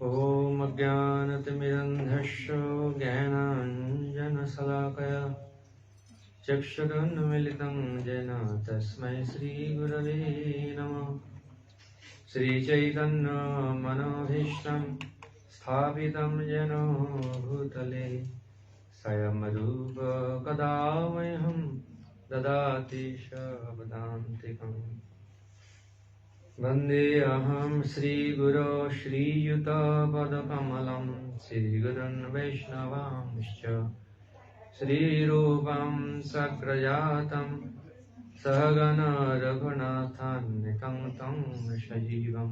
ॐ अज्ञानतिमिरन्धस्य ज्ञानाञ्जनशलाकया चक्षुरुन्मिलितं येन तस्मै श्रीगुरवे नमः। श्रीचैतन्यमनोभीष्टं स्थापितं येन भूतले स्वयं रूप कदा मह्यं ददाति शब्दान्तिकम्। वन्देऽहं श्रीगुरो श्रीयुतपदकमलं श्रीगुरुन् वैष्णवांश्च श्रीरूपं सग्रजातं सहगण रघुनाथान्वितं तं सजीवं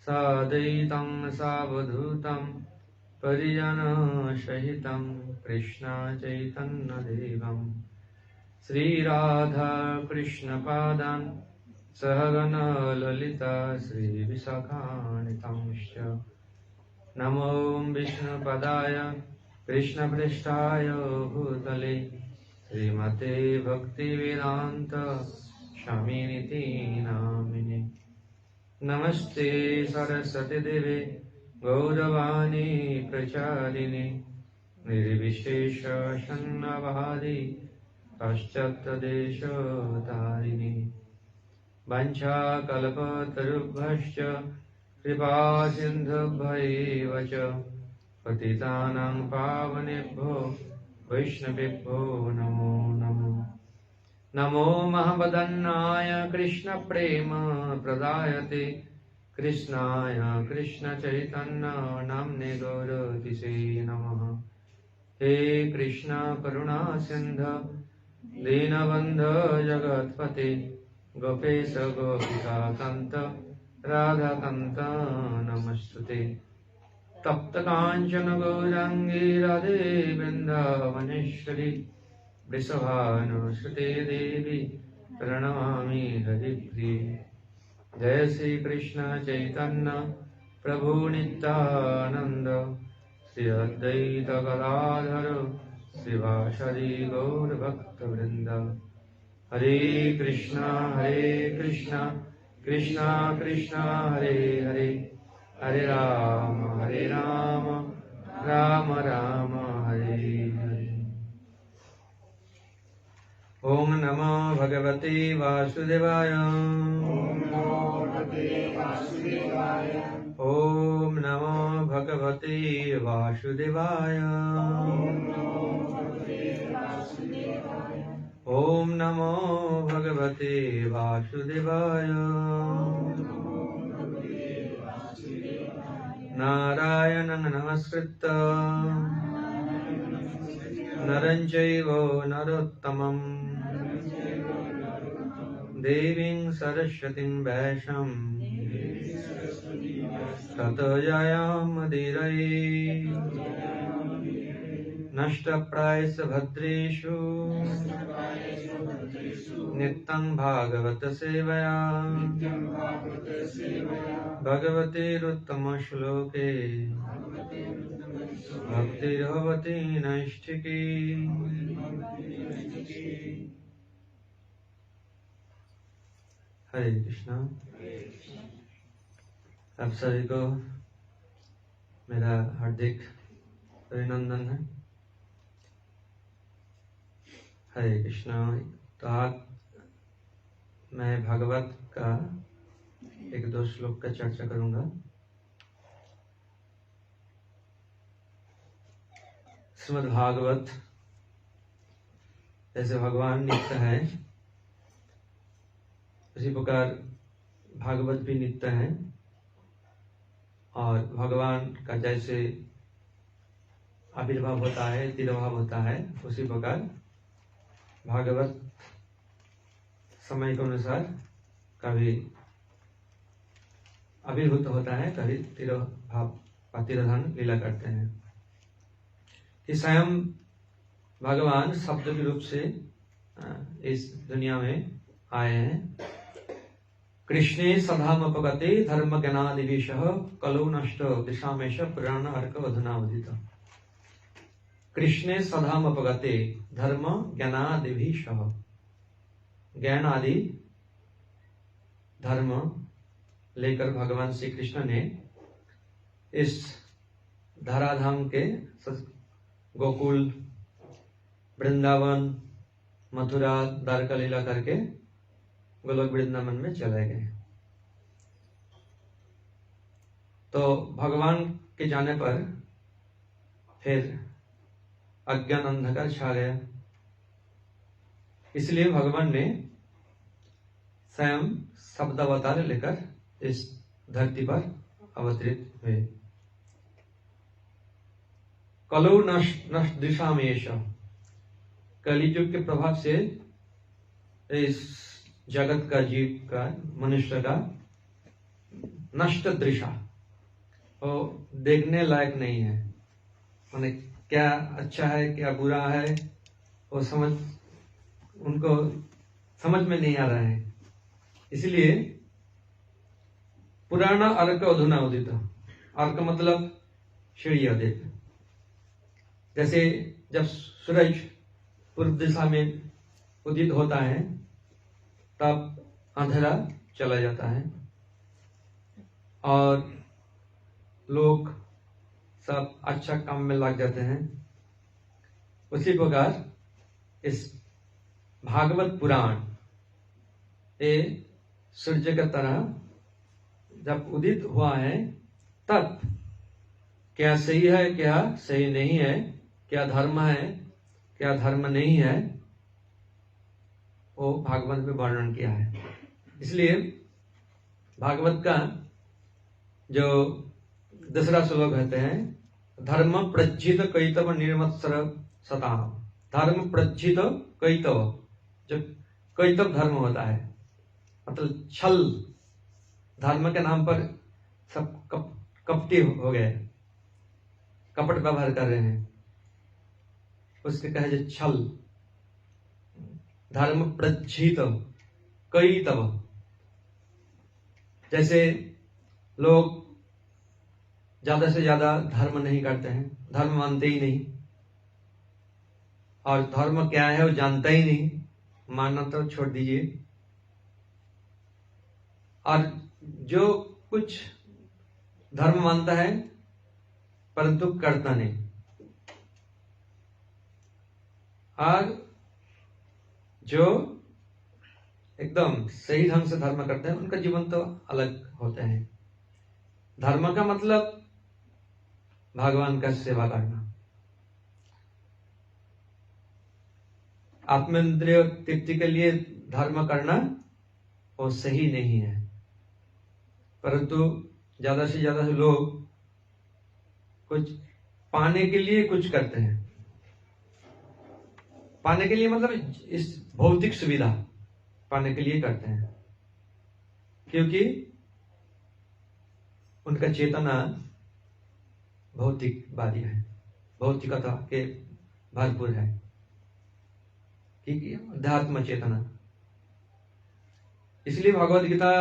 साद्वैतं सावधूतं परिजनसहितं कृष्ण चैतन्यदेवं श्रीराधा कृष्णपादान् सहगण ललिता श्रीविशाखान्वितांश्च नमो विष्णुपदाय कृष्णपृष्ठाय भूतले श्रीमते भक्तिवेदान्त स्वामिनिति नामिने। नमस्ते सरस्वती देवे गौरवाणी प्रचारिणे निर्विशेष शून्यवादी पाश्चात्यदेशधारिणे वंशाकल्पतरुभ्यश्च कृपासिन्धुभ्यैव च पतितानां पावनेभ्यो वैष्णवेभ्यो नमो नमो। नमो महावदन्नाय कृष्णप्रेम प्रदायते कृष्णाय कृष्णचैतन्य नाम्ने गौरतिसे नमः। हे कृष्ण करुणा सिन्धु दीनबन्धो जगत्पते गोपेश गोपिका कांत राधा कांत नमस्तुते। तप्त कांचन गौरांगी राधे वृंदावनेश्वरी वृषभानुसुते देवी प्रणमामि हरिप्रिये। जय श्री कृष्ण चैतन्य प्रभु नित्यानंद श्री अद्वैत गदाधर श्रीवासदि गौर भक्तवृंद। हरे कृष्णा कृष्णा कृष्णा हरे हरे हरे राम राम राम हरे हरे। ओम नमो भगवते वासुदेवाय ओम नमो भगवते वासुदेवाय ओम नमो भगवते वासुदेवाय। नारायणं नमस्कृत्य नरं चैव नरोत्तमं देवीं सरस्वतीं व्यासं ततो जयामुदीरये। नष्टप्रायसभद्रेषु नित्यं भागवत सेवया भगवतेरुत्तमश्लोके भक्तिर्भवति नैष्ठिकी। हरे कृष्णा। आप सभी को मेरा हार्दिक अभिनंदन है। हरे कृष्णा। तो आज मैं भागवत का एक दो श्लोक का चर्चा करूंगा। श्रीमद् भागवत जैसे भगवान नित्य है उसी प्रकार भागवत भी नित्य है, और भगवान का जैसे आविर्भाव होता है तिरोभाव होता है उसी प्रकार भागवत समय के अनुसार कभी आविर्भूत होता है, कभी तिरोभाव तिरोधान लीला करते हैं। कि स्वयं भगवान शब्द के रूप से इस दुनिया में आए हैं। कृष्णे सधामपगते धर्म ज्ञानादिविशः कलौ नष्ट दिशामेश पुराण अर्क अधुनावधित। कृष्णे सधामपगते धर्म ज्ञानादिविशः, ज्ञान आदि धर्म लेकर भगवान श्री कृष्ण ने इस धराधाम के गोकुल, वृंदावन, मथुरा, द्वारका लीला करके गोलोक वृंदावन में चले गए। तो भगवान के जाने पर फिर अज्ञान अंधकार छा गया। इसलिए भगवान ने स्वयं शब्द अवतार लेकर इस धरती पर अवतरित हुए। कलौ नष्ट दिशा में कलियुग के प्रभाव से इस जगत का, जीव का, मनुष्य का नष्ट दृशा, वो देखने लायक नहीं है। माने क्या अच्छा है क्या बुरा है वो उनको समझ में नहीं आ रहा है। इसलिए पुराना अर्क अधुना उदित, अर्क मतलब सूर्योदय। जैसे जब सूरज पूर्व दिशा में उदित होता है तब अंधेरा चला जाता है और लोग सब अच्छा काम में लग जाते हैं। उसी प्रकार इस भागवत पुराण ये सूर्य की तरह जब उदित हुआ है तब क्या सही है क्या सही नहीं है, क्या धर्म है क्या धर्म नहीं है, वो भागवत में वर्णन किया है। इसलिए भागवत का जो दूसरा श्लोक कहते हैं, धर्म प्रज्जित कैतव निर्मत्सर सता। धर्म प्रज्जित कैतव, जो कैतव धर्म होता है मतलब छल, धर्म के नाम पर सब कपटी हो गए, कपट व्यवहार कर रहे हैं, उसके कहे जो छल। धर्म प्रज्जित कैतव, जैसे लोग ज्यादा से ज्यादा धर्म नहीं करते हैं, धर्म मानते ही नहीं, और धर्म क्या है वो जानता ही नहीं, मानना तो छोड़ दीजिए। और जो कुछ धर्म मानता है परंतु करता नहीं, और जो एकदम सही ढंग से धर्म करते हैं उनका जीवन तो अलग होता है। धर्म का मतलब भगवान का सेवा करना, आत्मेंद्रिय तृप्ति के लिए धर्म करना वो सही नहीं है। परंतु ज्यादा से ज्यादा लोग कुछ पाने के लिए कुछ करते हैं। पाने के लिए मतलब इस भौतिक सुविधा पाने के लिए करते हैं, क्योंकि उनका चेतना भौतिकवादी है, भौतिकता के भरपूर है, ठीक है, अध्यात्म चेतना। इसलिए भगवद गीता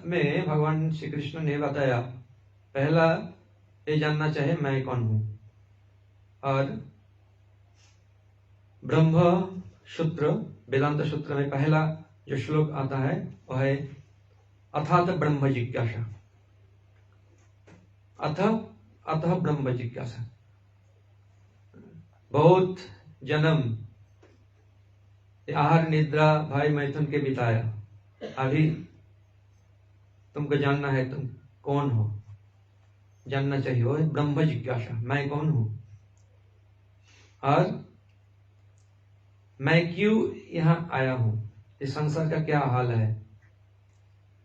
में भगवान श्री कृष्ण ने बताया, पहला ये जानना चाहे मैं कौन हूं। और ब्रह्म सूत्र, वेदांत सूत्र में पहला जो श्लोक आता है वह है अथात ब्रह्म जिज्ञासा। अथ ब्रह्म जिज्ञासा। बहुत जन्म आहार निद्रा भाई मैथुन के बिताया, अभी तुमको जानना है तुम कौन हो, जानना चाहिए, वो ब्रह्म जिज्ञासा, मैं कौन हूं और मैं क्यों यहां आया हूं, इस संसार का क्या हाल है,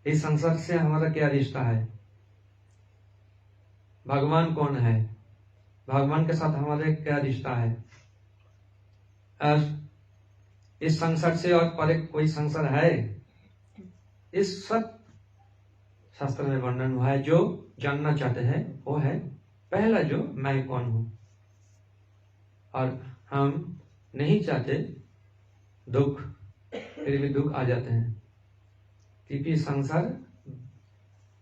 इस संसार से हमारा क्या रिश्ता है, भगवान कौन है, भगवान के साथ हमारे क्या रिश्ता है, और इस संसार से और परे कोई संसार है, इस सब शास्त्र में वर्णन हुआ है। जो जानना चाहते हैं वो है पहला जो मैं कौन हूं। और हम नहीं चाहते दुख, फिर भी दुख आ जाते हैं, क्योंकि संसार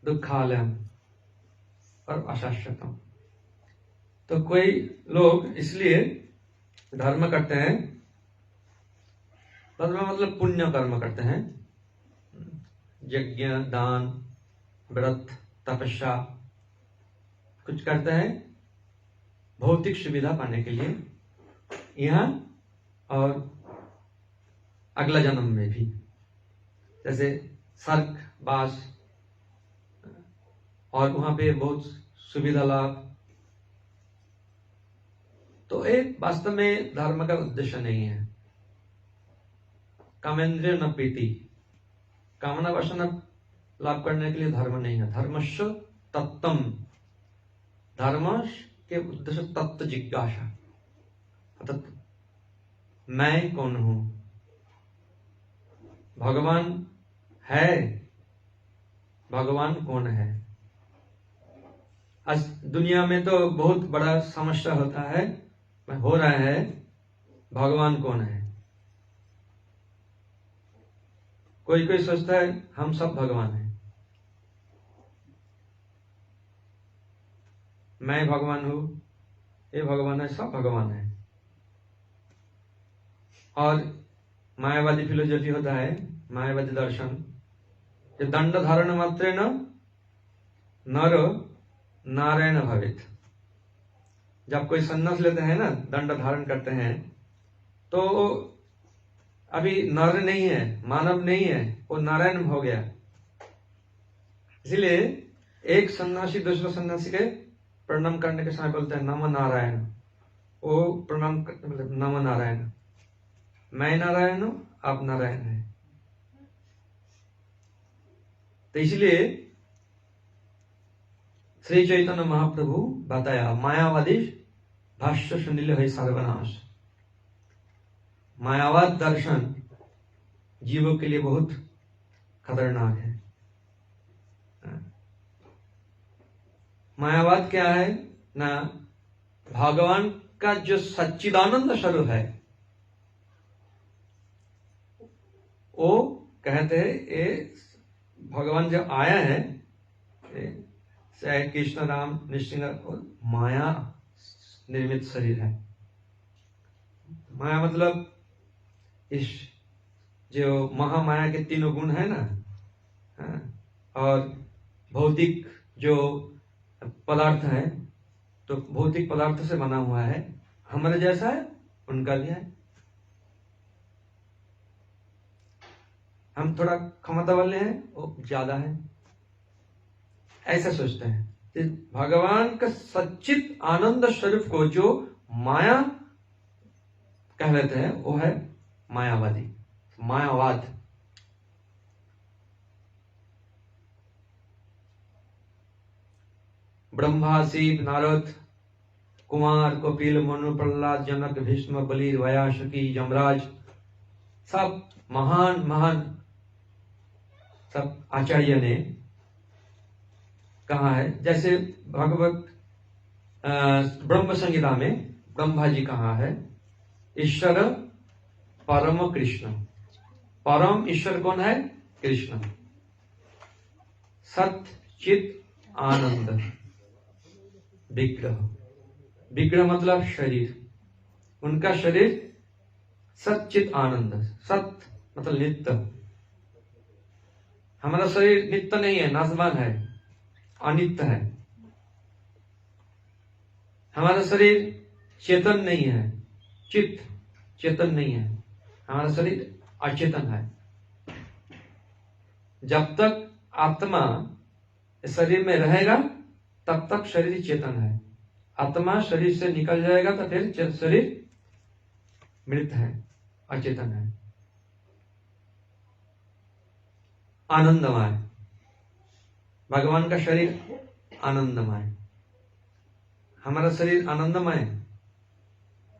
दुखालयम और अशाश्वतम। तो कोई लोग इसलिए धर्म करते हैं, धर्म मतलब पुण्य कर्म करते हैं, यज्ञ दान व्रत तपस्या कुछ करते हैं भौतिक सुविधा पाने के लिए, यहाँ और अगला जन्म में भी, जैसे स्वर्ग वास, और वहां पे बहुत सुविधा लाभ। तो एक वास्तव में धर्म का उद्देश्य नहीं है। कामेंद्रिय न प्रीति, कामना वासना लाभ करने के लिए धर्म नहीं है। धर्मस्य तत्तम, धर्म के उद्देश्य तत्व जिज्ञासा, अर्थात मैं कौन हूं, भगवान है, भगवान कौन है। आज दुनिया में तो बहुत बड़ा समस्या होता है, हो रहा है, भगवान कौन है। कोई कोई सोचता है हम सब भगवान हैं, मैं भगवान हूं, ये भगवान है, सब भगवान है। और मायावादी फिलोसफी होता है, मायावादी दर्शन, ये दंड धारण मात्रेण नर नारायण भवित। जब कोई संन्यास लेते हैं ना, दंड धारण करते हैं, तो अभी नर नहीं है, मानव नहीं है, वो नारायण हो गया। इसलिए एक सन्यासी दूसरे सन्यासी के प्रणाम करने के समय बोलते हैं नमो नारायण। वो प्रणाम मतलब नमो नारायण, मैं नारायण हूं, आप नारायण हैं। तो इसलिए श्री चैतन्य महाप्रभु बताया, मायावादी भाष्य सुनिल है सर्वनाश। मायावाद दर्शन जीवों के लिए बहुत खतरनाक है। मायावाद क्या है ना, भगवान का जो सच्चिदानंद स्वरूप है, वो कहते हैं ये भगवान जब आया है, चाहे कृष्ण राम नृसिंह, माया निर्मित शरीर है। माया मतलब इस जो महामाया के तीनों गुण है ना, और भौतिक जो पदार्थ है, तो भौतिक पदार्थ से बना हुआ है, हमारे जैसा है, उनका भी है। हम थोड़ा क्षमता वाले हैं, वो ज्यादा है, ऐसा सोचते हैं। भगवान का सच्चित आनंद स्वरूप को जो माया कह लेते हैं, वो है मायावादी, मायावाद। ब्रह्मा शिव नारद कुमार कपिल मनु प्रहलाद जनक भीष्म बलि व्यासकी यमराज, सब महान महान सब आचार्य ने कहा है। जैसे भगवत ब्रह्म संहिता में ब्रह्मा जी कहा है, ईश्वर परम कृष्ण। परम ईश्वर कौन है? कृष्ण। सत चित आनंद विग्रह, विग्रह मतलब शरीर, उनका शरीर सच्चित आनंद। सत मतलब नित्य, हमारा शरीर नित्य नहीं है, नाशवान है, अनित्य है। हमारा शरीर चेतन नहीं है, चित्त चेतन नहीं है, हमारा शरीर अचेतन है। जब तक आत्मा शरीर में रहेगा तब तक शरीर चेतन है। आत्मा शरीर से निकल जाएगा तो फिर शरीर मृत है, अचेतन है। आनंदमय, भगवान का शरीर आनंदमय, हमारा शरीर आनंदमय,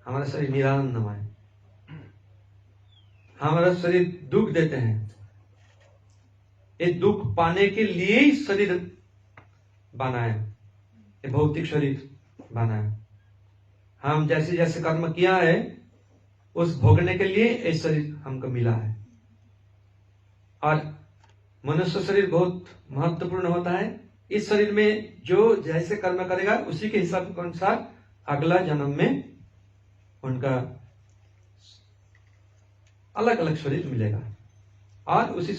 हमारा शरीर निरानंदमय। हमारा शरीर दुख देते हैं, ये दुख पाने के लिए ही शरीर बनाया, ये भौतिक शरीर बनाया। हम जैसे जैसे कर्म किया है उस भोगने के लिए ये शरीर हमको मिला है। और मनुष्य शरीर बहुत महत्वपूर्ण होता है। इस शरीर में जो जैसे कर्म करेगा उसी के हिसाब के अनुसार अगला जन्म में उनका अलग अलग शरीर मिलेगा, और उसी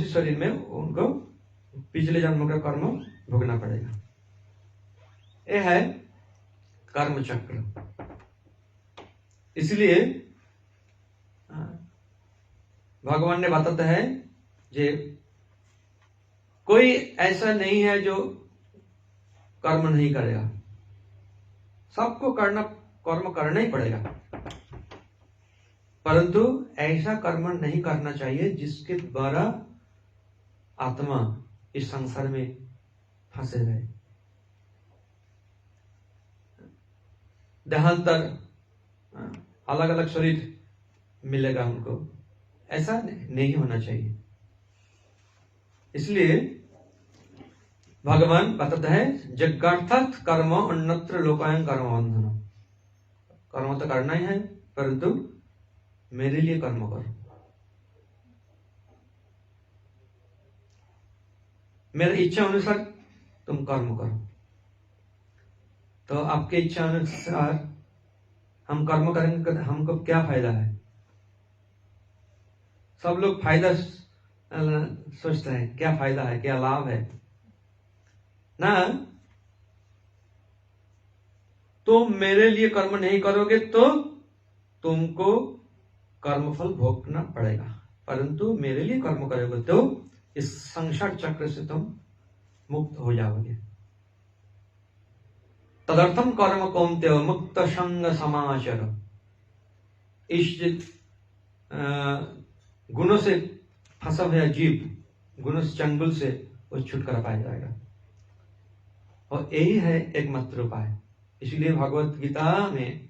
शरीर में उनको पिछले जन्म का कर्म भोगना पड़ेगा। ये है कर्म चक्र। इसलिए भगवान ने बताता है जे कोई ऐसा नहीं है जो कर्म नहीं करेगा, सबको कर्म करना ही पड़ेगा, परंतु ऐसा कर्म नहीं करना चाहिए जिसके द्वारा आत्मा इस संसार में फंसे रहे। देहांतर अलग अलग शरीर मिलेगा उनको, ऐसा नहीं होना चाहिए। इसलिए भगवान बताते हैं जगर्थात् कर्म अन्यत्र लोकायं कर्म बंधन। कर्म तो करना ही है, परंतु मेरे लिए कर्म करो, मेरी इच्छा अनुसार तुम कर्म करो। तो आपके इच्छा अनुसार हम कर्म करेंगे तो हमको क्या फायदा है? सब लोग फायदा सोचते हैं, क्या फायदा है, क्या लाभ है ना। तुम मेरे लिए कर्म नहीं करोगे तो तुमको कर्मफल भोगना पड़ेगा, परंतु मेरे लिए कर्म करोगे तो इस संसार चक्र से तुम मुक्त हो जाओगे। तदर्थम कर्म कौन्तेय मुक्त संग समाचर। इस गुणों से फंसा हुआ जीव गुणों से चंगुल से वो छुटकारा पाया जाएगा, और यही है एकमात्र उपाय। इसलिए भगवत गीता में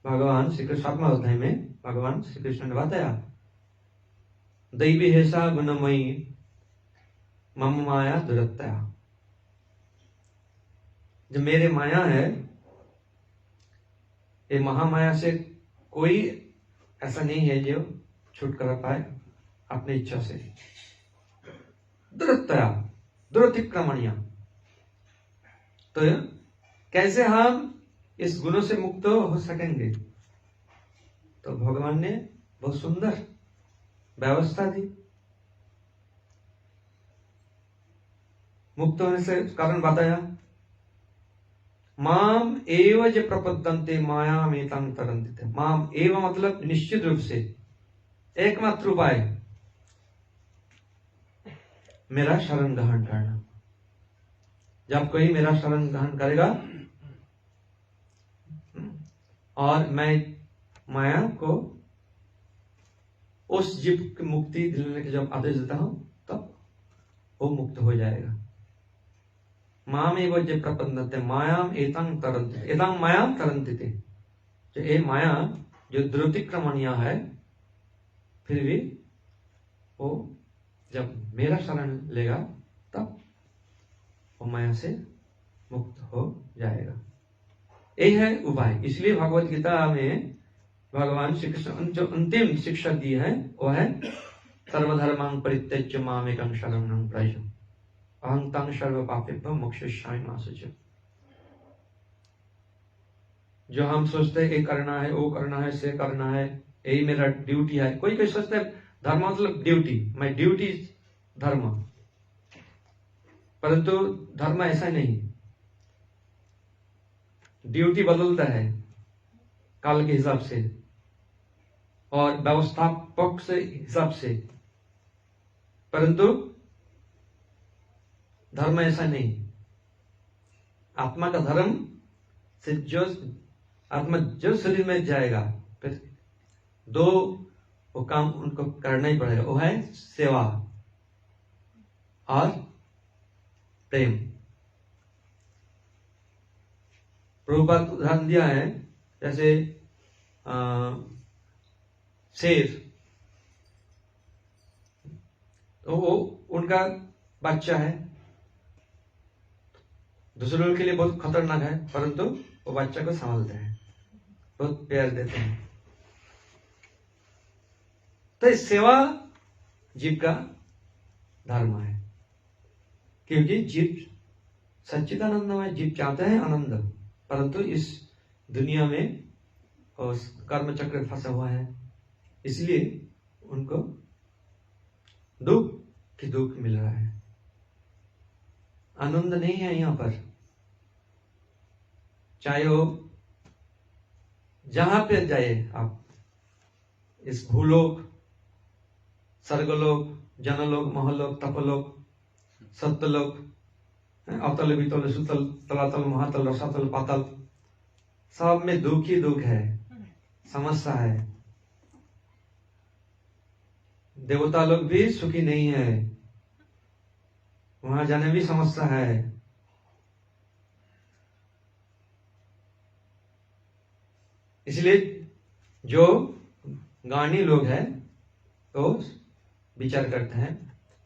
भगवान श्री कृष्ण 7वें अध्याय में भगवान श्री कृष्ण ने बताया दैवी हेसा गुणमयी मम माया दुरत्या। जो मेरे माया है, ये महामाया से कोई ऐसा नहीं है जो छुटकारा पाए अपनी इच्छा से। दुरत्या, दुरतिक्रमणीय। तो कैसे हम इस गुणों से मुक्त हो सकेंगे? तो भगवान ने बहुत सुंदर व्यवस्था दी। मुक्त होने से कारण बताया, माम एव ज प्रपद्यन्ते मायामेतां तरन्ति। माम एव मतलब निश्चित रूप से, एकमात्र उपाय मेरा शरण ग्रहण करना। जब कोई मेरा शरण ग्रहण करेगा और मैं माया को उस जीव की मुक्ति दिलाने के जब आदेश देता हूं तब वो मुक्त हो जाएगा। माम एव ज प्रपद्यन्ते मायाम एतां तरन्ति। एतां मायाम तरन्ति। जो ये माया जो द्रुतिक्रमणीय है, फिर भी वो जब मेरा शरण लेगा तब वो माया से मुक्त हो जाएगा। यही है उपाय। इसलिए भगवत गीता में भगवान श्री कृष्ण जो अंतिम शिक्षा दी है वो है सर्वधर्मां परित्यज्य मामेकं शरणं व्रज अहं तं सर्व पापेभ्यो मोक्षयिष्यामि मा शुचि। जो हम सोचते हैं ये करना है, वो करना है, से करना है, यही मेरा ड्यूटी है। कोई कोई सोचता है धर्म मतलब ड्यूटी, माय ड्यूटी धर्म, परंतु धर्म ऐसा नहीं। ड्यूटी बदलता है काल के हिसाब से और व्यवस्थापक से हिसाब से, परंतु धर्म ऐसा नहीं। आत्मा का धर्म से जो आत्मा जो शरीर में जाएगा, फिर दो वो काम उनको करना ही पड़ेगा। वो है सेवा और प्रेम। प्रभुपाद उदाहरण दिया है, जैसे शेर, तो वो उनका बच्चा है, दूसरों के लिए बहुत खतरनाक है, परंतु वो बच्चा को संभालते हैं, बहुत प्यार देते हैं। तो इस सेवा जीव का धर्म है, क्योंकि जीव सच्चिदानंदमय, जीव चाहते हैं आनंद, परंतु इस दुनिया में कर्म चक्र फंसा हुआ है, इसलिए उनको दुख की दुख मिल रहा है, आनंद नहीं है यहाँ पर। चाहे वो जहां पे जाए आप, इस भूलोक, स्वर्गलोक, जनलोक, महलोक, तपलोक, सत्यलोक, अवतल, वितल, सुतल, तलातल, महातल, रसातल, पातल, सब में दुख ही दुख है, समस्या है। देवता लोग भी सुखी नहीं है, वहां जाने भी समस्या है। इसलिए जो ज्ञानी लोग हैं तो विचार करते हैं,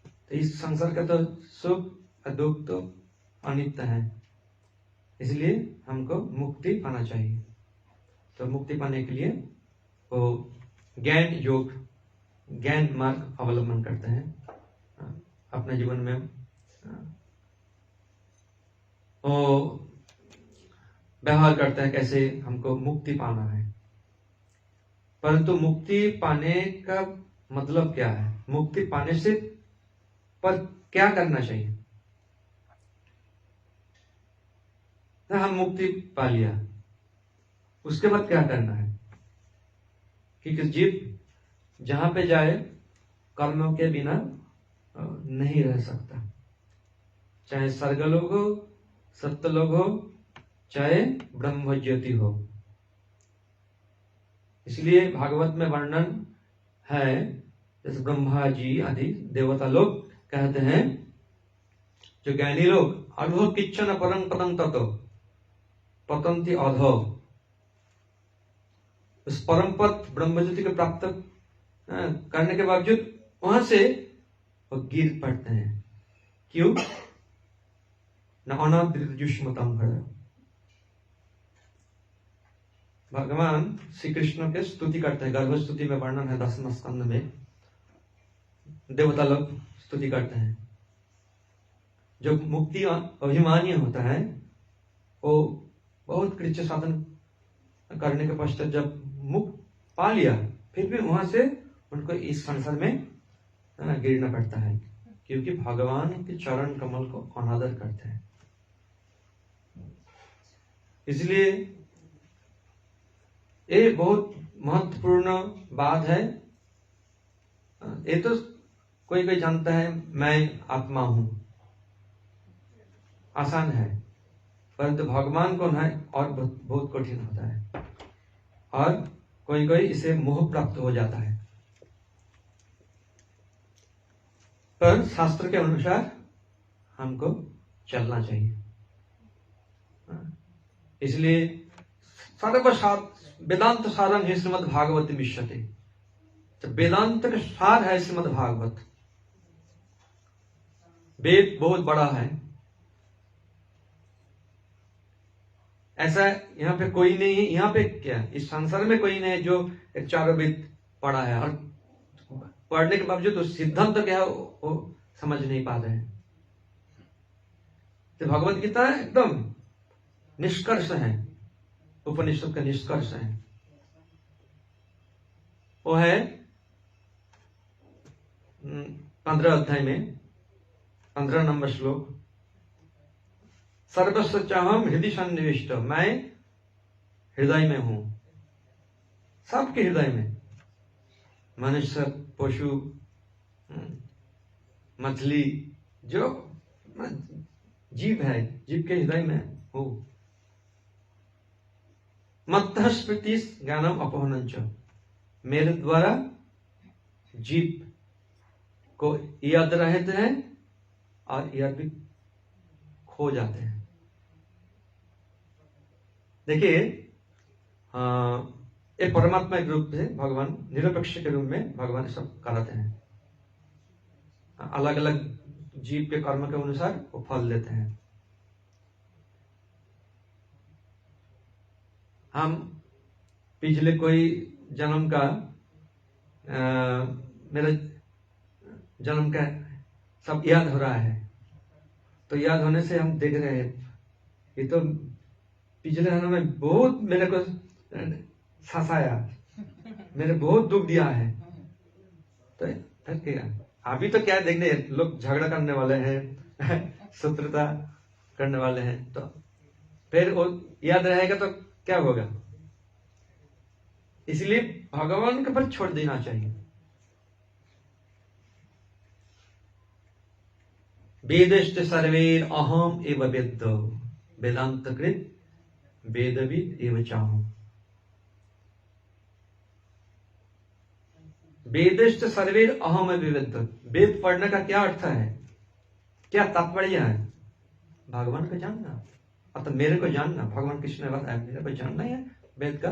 तो इस संसार का तो सुख और दुख तो अनित्य है, इसलिए हमको मुक्ति पाना चाहिए। तो मुक्ति पाने के लिए वो ज्ञान योग, ज्ञान मार्ग अवलंबन करते हैं अपने जीवन में। वो व्यवहार करते हैं कैसे हमको मुक्ति पाना है। परंतु मुक्ति पाने का मतलब क्या है, मुक्ति पाने से पर क्या करना चाहिए। हम मुक्ति पा लिया, उसके बाद क्या करना है, क्योंकि जीव जहां पे जाए कर्मों के बिना नहीं रह सकता, चाहे स्वर्गलोक हो, सत्यलोक हो, चाहे ब्रह्म ज्योति हो। इसलिए भागवत में वर्णन है, जैसे ब्रह्मा जी आदि देवता लोग कहते हैं, जो ज्ञानी लोग अधो किच्चन परं पदं ततो पतंती अधो, उस परम पद ब्रह्म ज्योति को प्राप्त करने के बावजूद वहां से वो गिर पड़ते हैं। क्यों? न अनादृजुष्मतम भय। भगवान श्री कृष्ण के स्तुति करते हैं, गर्भ स्तुति में वर्णन है 10वें स्कंद में, देवता लोग स्तुति करते हैं। जो मुक्ति अभिमानी होता है वो बहुत कृत्य साधन करने के पश्चात जब मुक्त पा लिया, फिर भी वहां से उनको इस संसार में गिरना पड़ता है, क्योंकि भगवान के चरण कमल को अनादर करते हैं। इसलिए ये बहुत महत्वपूर्ण बात है। ये तो कोई कोई जानता है मैं आत्मा हूं, आसान है, परंतु भगवान कौन है और बहुत कठिन होता है, और कोई कोई इसे मोह प्राप्त हो जाता है। पर शास्त्र के अनुसार हमको चलना चाहिए। इसलिए वेदांत सारम है श्रीमद् भागवत विश्वते, तो वेदांत का सार है श्रीमद् भागवत। वेद बहुत बड़ा है, ऐसा यहाँ पे कोई नहीं है। यहाँ पे क्या, इस संसार में कोई नहीं है जो एक चारों वेद पढ़ा है, और पढ़ने के बावजूद तो सिद्धांत तो क्या है वो समझ नहीं पा रहे हैं। तो भगवत गीता एकदम निष्कर्ष है, उपनिषद का निष्कर्ष है। वो है 15 अध्याय में 15 नंबर श्लोक, सर्वस्व चाहम हृदय सन्निविष्ट, मैं हृदय में हूं, सबके हृदय में, मनुष्य, पशु, मछली, जो जीव है, जीव के हृदय में हूं। मत्तः स्मृति ज्ञानम अपहनंच, मेरे द्वारा जीव को याद रहते हैं और याद भी खो जाते हैं। देखिए, एक परमात्मा के रूप से भगवान, निरपेक्ष के रूप में भगवान सब कराते हैं, अलग अलग जीव के कर्म के अनुसार वो फल देते हैं। हम पिछले कोई जन्म का मेरा जन्म का सब याद हो रहा है, तो याद होने से हम देख रहे हैं ये तो पिछले जन्म में बहुत मेरे को फंसाया, मेरे बहुत दुख दिया है। तो क्या अभी तो क्या देखने, लोग झगड़ा करने वाले हैं, शत्रुता करने वाले हैं, तो फिर वो याद रहेगा तो क्या होगा। इसलिए भगवान के पर छोड़ देना चाहिए। वेदश्च सर्वैर अहम एव वेद वेदांतकृत वेदविद एव चाहम। वेदश्च सर्वैर अहम एव वेद। वेद पढ़ने का क्या अर्थ है, क्या तात्पर्य है? भगवान को जानना, अतः मेरे को जानना। भगवान कृष्ण ने बताया मेरे को जानना है, वेद का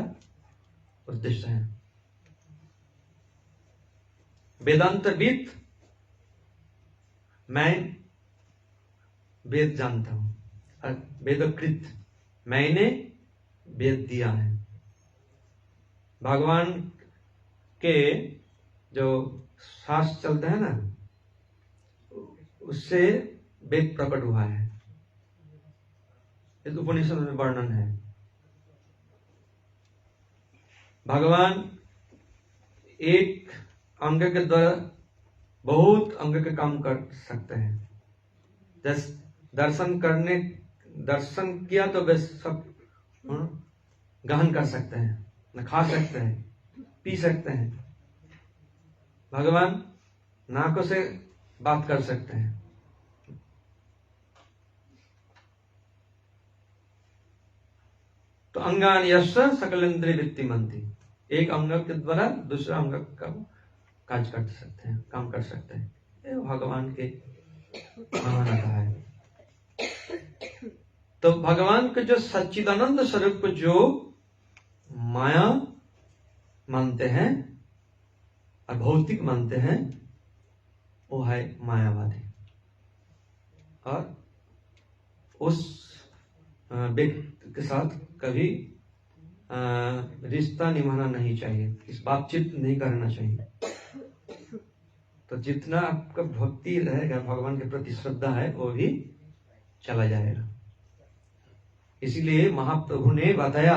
उद्देश्य है। वेदांतविद, मैं वेद जानता हूं। वेदकृत, मैंने वेद दिया है। भगवान के जो शास्त्र चलते हैं ना, उससे वेद प्रकट हुआ है। इस उपनिषद में वर्णन है। भगवान एक अंग के द्वारा बहुत अंग के काम कर सकते हैं। जैसे दर्शन किया तो वे सब गहन कर सकते हैं, न खा सकते हैं, पी सकते हैं। भगवान नाकों से बात कर सकते हैं। तो अंगान यश सकल इंद्रिय वृत्तिमंती, एक अंग के द्वारा दूसरा अंग का काज कर सकते हैं, काम कर सकते हैं। ये भगवान के महानता है। तो भगवान के जो सच्चिदानंद स्वरूप को जो माया मानते हैं और भौतिक मानते हैं, वो है मायावादी। और उस व्यक्ति के साथ कभी रिश्ता निभाना नहीं चाहिए, इस बातचीत नहीं करना चाहिए। तो जितना आपका भक्ति रहेगा, भगवान के प्रति श्रद्धा है, वो भी चला जाएगा। इसीलिए महाप्रभु ने बताया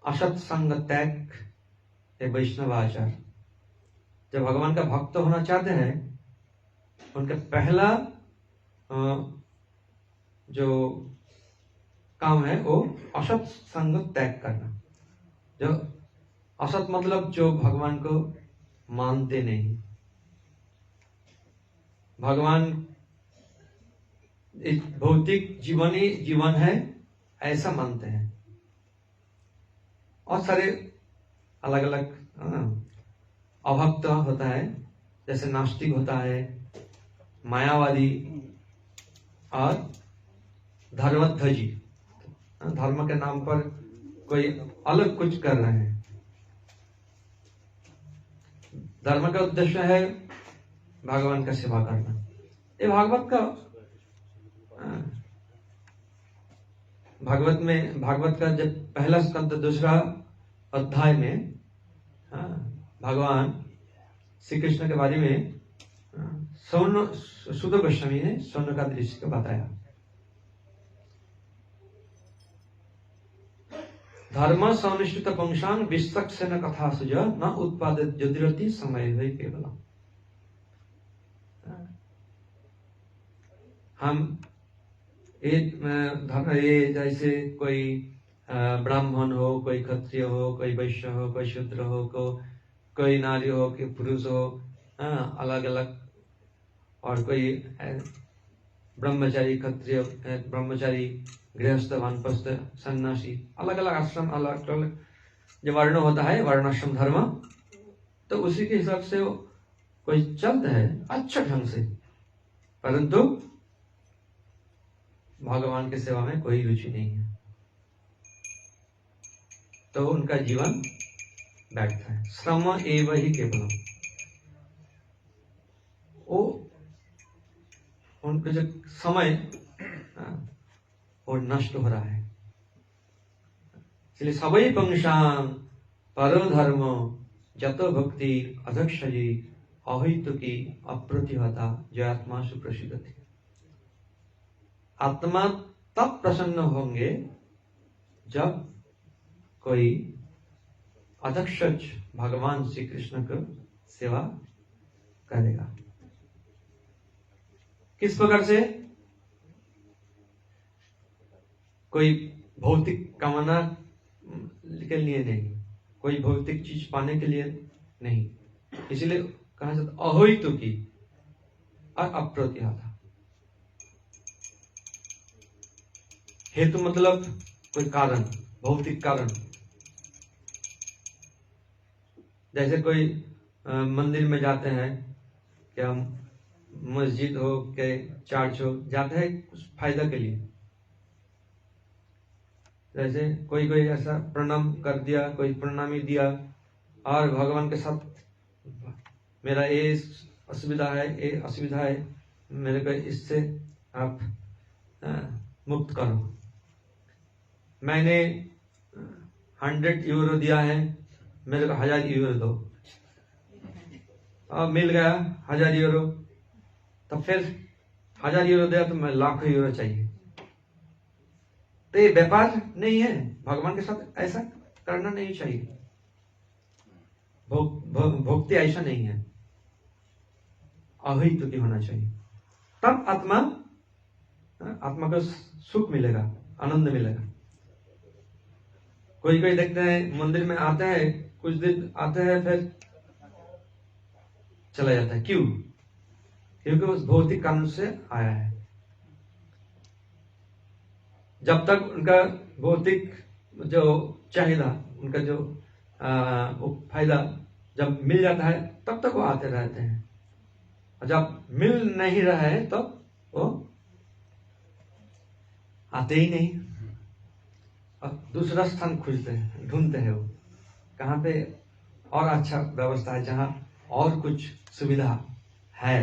असत संग त्याग वैष्णव आचार। जब भगवान का भक्त होना चाहते हैं, उनका पहला जो काम है वो असत संग त्याग करना। जो असत मतलब जो भगवान को मानते नहीं, भगवान एक भौतिक जीवन ही जीवन है ऐसा मानते हैं। और सारे अलग अलग अभक्त होता है, जैसे नास्तिक होता है, मायावादी और धर्मध्वजी। धर्म के नाम पर कोई अलग कुछ कर रहे हैं। धर्म का उद्देश्य है भगवान का सेवा करना। ये भागवत का जब पहला स्कंद दूसरा अध्याय में भगवान श्री कृष्ण के बारे में सुद गोस्वामी ने स्वर्ण का दृश्य को बताया। धर्म सौनिष्ठित पंक्षांग विस्तक्षण कथा सुज न उत्पादित ज्योतिरति समय भई केवल। हम ये जैसे कोई ब्राह्मण हो, कोई क्षत्रिय हो, कोई वैश्य हो, कोई शूद्र हो, कोई नारी हो, कोई पुरुष हो, अलग अलग, और कोई ब्रह्मचारी, क्षत्रिय, ब्रह्मचारी, गृहस्थ, वानप्रस्थ, सन्यासी, अलग अलग आश्रम, अलग अलग जो वर्ण होता है, वर्णाश्रम धर्म। तो उसी के हिसाब से कोई चलता है अच्छा ढंग से, परंतु भगवान की सेवा में कोई रुचि नहीं है, तो उनका जीवन बैठता है। श्रम एवं ही केवल, वो उनका जो समय वो नष्ट हो रहा है। इसलिए सबै पंक्षां परो धर्म जतो भक्ति अधक्षजी अहितुकी अप्रतिहता जयात्मा सुप्रसिद्ध थी। आत्मा तब प्रसन्न होंगे जब कोई अधक्षज भगवान श्री कृष्ण को सेवा करेगा। किस प्रकार से? कोई भौतिक कामना के लिए नहीं, कोई भौतिक चीज पाने के लिए नहीं। इसलिए कहा जाता अहोइतु की और अप्रतिहता। हेतु मतलब कोई कारण, भौतिक कारण। जैसे कोई मंदिर में जाते हैं, क्या मस्जिद हो के चर्च हो, जाते हैं कुछ फायदा के लिए। जैसे कोई कोई ऐसा प्रणाम कर दिया, कोई प्रणामी दिया और भगवान के साथ मेरा ये असुविधा है, ये असुविधा है, मेरे को इससे आप मुक्त करो। मैंने 100 यूरो दिया है, मेरे को 1000 यूरो दो। अब मिल गया 1000 यूरो, तो फिर 1000 यूरो दिया तो मैं लाखों यूरो चाहिए। तो ये व्यापार नहीं है, भगवान के साथ ऐसा करना नहीं चाहिए। भक्ति ऐसा नहीं है, अहित की होना चाहिए। तब आत्मा को सुख मिलेगा, आनंद मिलेगा। कोई कोई देखते हैं मंदिर में आते हैं, कुछ दिन आते हैं फिर चला जाता है। क्यों? क्योंकि उस भौतिक कानून से आया है। जब तक उनका भौतिक जो चाहिए, उनका जो फायदा जब मिल जाता है, तब तक वो आते रहते हैं। और जब मिल नहीं रहा है तो वो आते ही नहीं, और दूसरा स्थान खोजते हैं, ढूंढते हैं वो कहाँ पे और अच्छा व्यवस्था है, जहां और कुछ सुविधा है।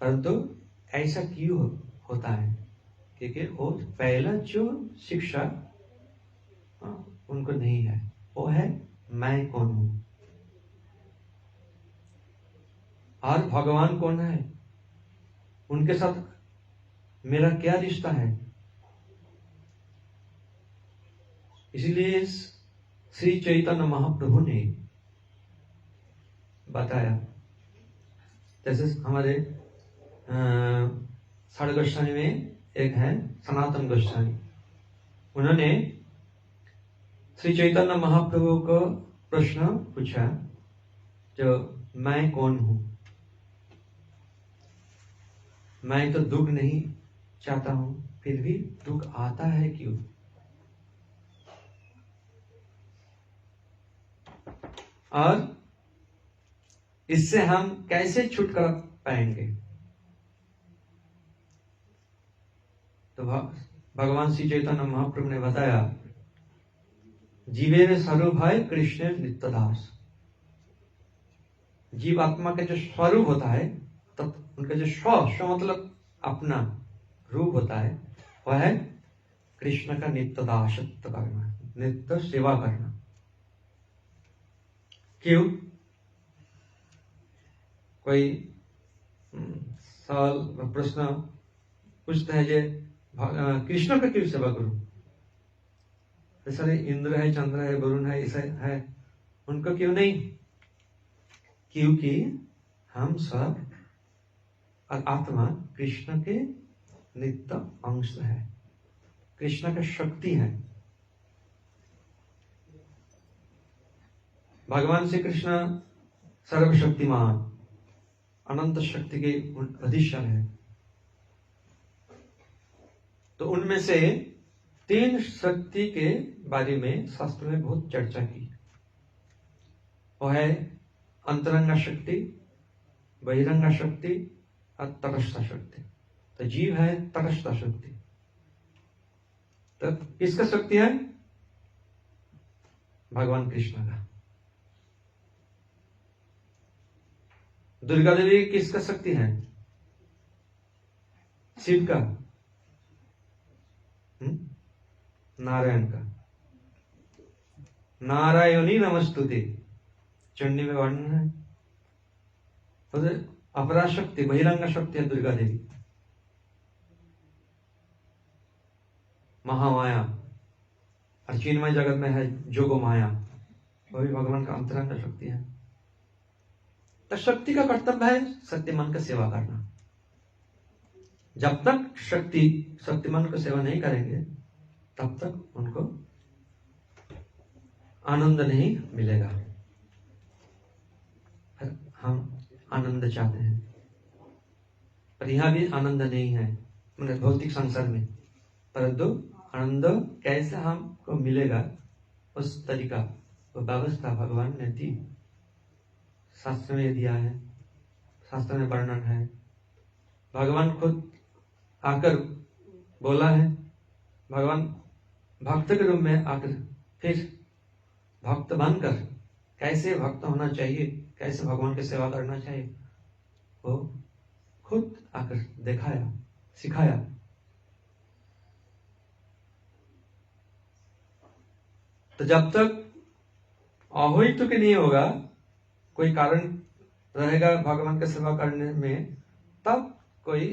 परंतु ऐसा क्यों होता है? क्योंकि वो पहला जो शिक्षा उनको नहीं है, वो है मैं कौन हूं और भगवान कौन है, उनके साथ मेरा क्या रिश्ता है। इसलिए श्री चैतन्य महाप्रभु ने बताया, जैसे हमारे साढ़े गोस्वामी में एक है सनातन गोस्वामी, उन्होंने श्री चैतन्य महाप्रभु को प्रश्न पूछा, जो मैं कौन हूं, मैं तो दुख नहीं चाहता हूं, फिर भी दुख आता है क्यों? और इससे हम कैसे छुटकारा पाएंगे? तो भगवान श्री चैतन्य महाप्रभु ने बताया, जीवे स्वरूप है कृष्ण नित्यदास। जीव आत्मा का जो स्वरूप होता है, तब उनका जो स्व मतलब अपना रूप होता है, वह है कृष्ण का नित्य दासत्व करना, नित्य सेवा करना। क्यों? कोई सवाल प्रश्न पूछते हैं, जे कृष्ण का क्यों सेवा करूं? सारे इंद्र है, चंद्र है, वरुण है, ऐसा है, उनको क्यों नहीं? क्योंकि हम सब आत्मा कृष्ण के नित्य अंश है, कृष्ण का शक्ति है। भगवान श्री कृष्ण सर्वशक्तिमान, अनंत शक्ति के अधिष्ठान है। तो उनमें से 3 शक्ति के बारे में शास्त्र में बहुत चर्चा की। वो है अंतरंगा शक्ति, बहिरंगा शक्ति और तटस्थ शक्ति। तो जीव है तटस्थ शक्ति। तो किसका शक्ति है? भगवान कृष्ण का। दुर्गा देवी किसका शक्ति है? शिव का, नारायण का। नारायणी नमस्तुते चंडी में वर्णन है। तो अपरा शक्ति, बहिरंगा शक्ति है दुर्गा देवी, महामाया। और चिन्मय जगत में है जोगो माया, वो भी भगवान का अंतरंग शक्ति है। तो शक्ति का कर्तव्य है सत्य मन का सेवा करना। जब तक शक्तिमान को सेवा नहीं करेंगे तब तक उनको आनंद नहीं मिलेगा। हम आनंद चाहते हैं, पर यहाँ भी आनंद नहीं है मतलब भौतिक संसार में, परंतु आनंद कैसे हमको मिलेगा उस तरीका, वो व्यवस्था भगवान ने दी, शास्त्र में दिया है, शास्त्र में वर्णन है। भगवान खुद आकर बोला है, भगवान भक्त के रूप में आकर फिर भक्त बनकर कैसे भक्त होना चाहिए, कैसे भगवान की सेवा करना चाहिए, वो खुद आकर दिखाया, सिखाया। तो जब तक अहोई के नहीं होगा, कोई कारण रहेगा भगवान की सेवा करने में, तब कोई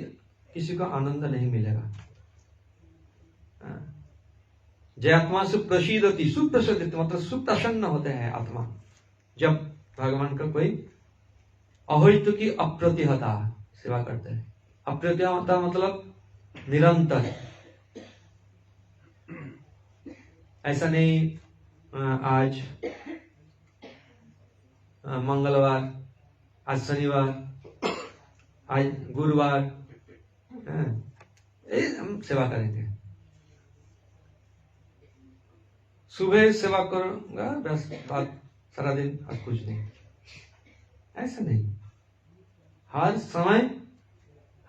किसी को आनंद नहीं मिलेगा। जय आत्मा सुप्रसिद्धति, सुप्रसिद्ध मतलब सुप्रसन्न होते हैं आत्मा, जब भगवान का कोई अहोइत्व की अप्रतिहता सेवा करते हैं। अप्रतिहता मतलब निरंतर, ऐसा नहीं आज मंगलवार, आज शनिवार, आज गुरुवार हम सेवा करेंगे, सुबह सेवा करूंगा बस, बाद सारा दिन और कुछ नहीं, ऐसा नहीं। हर समय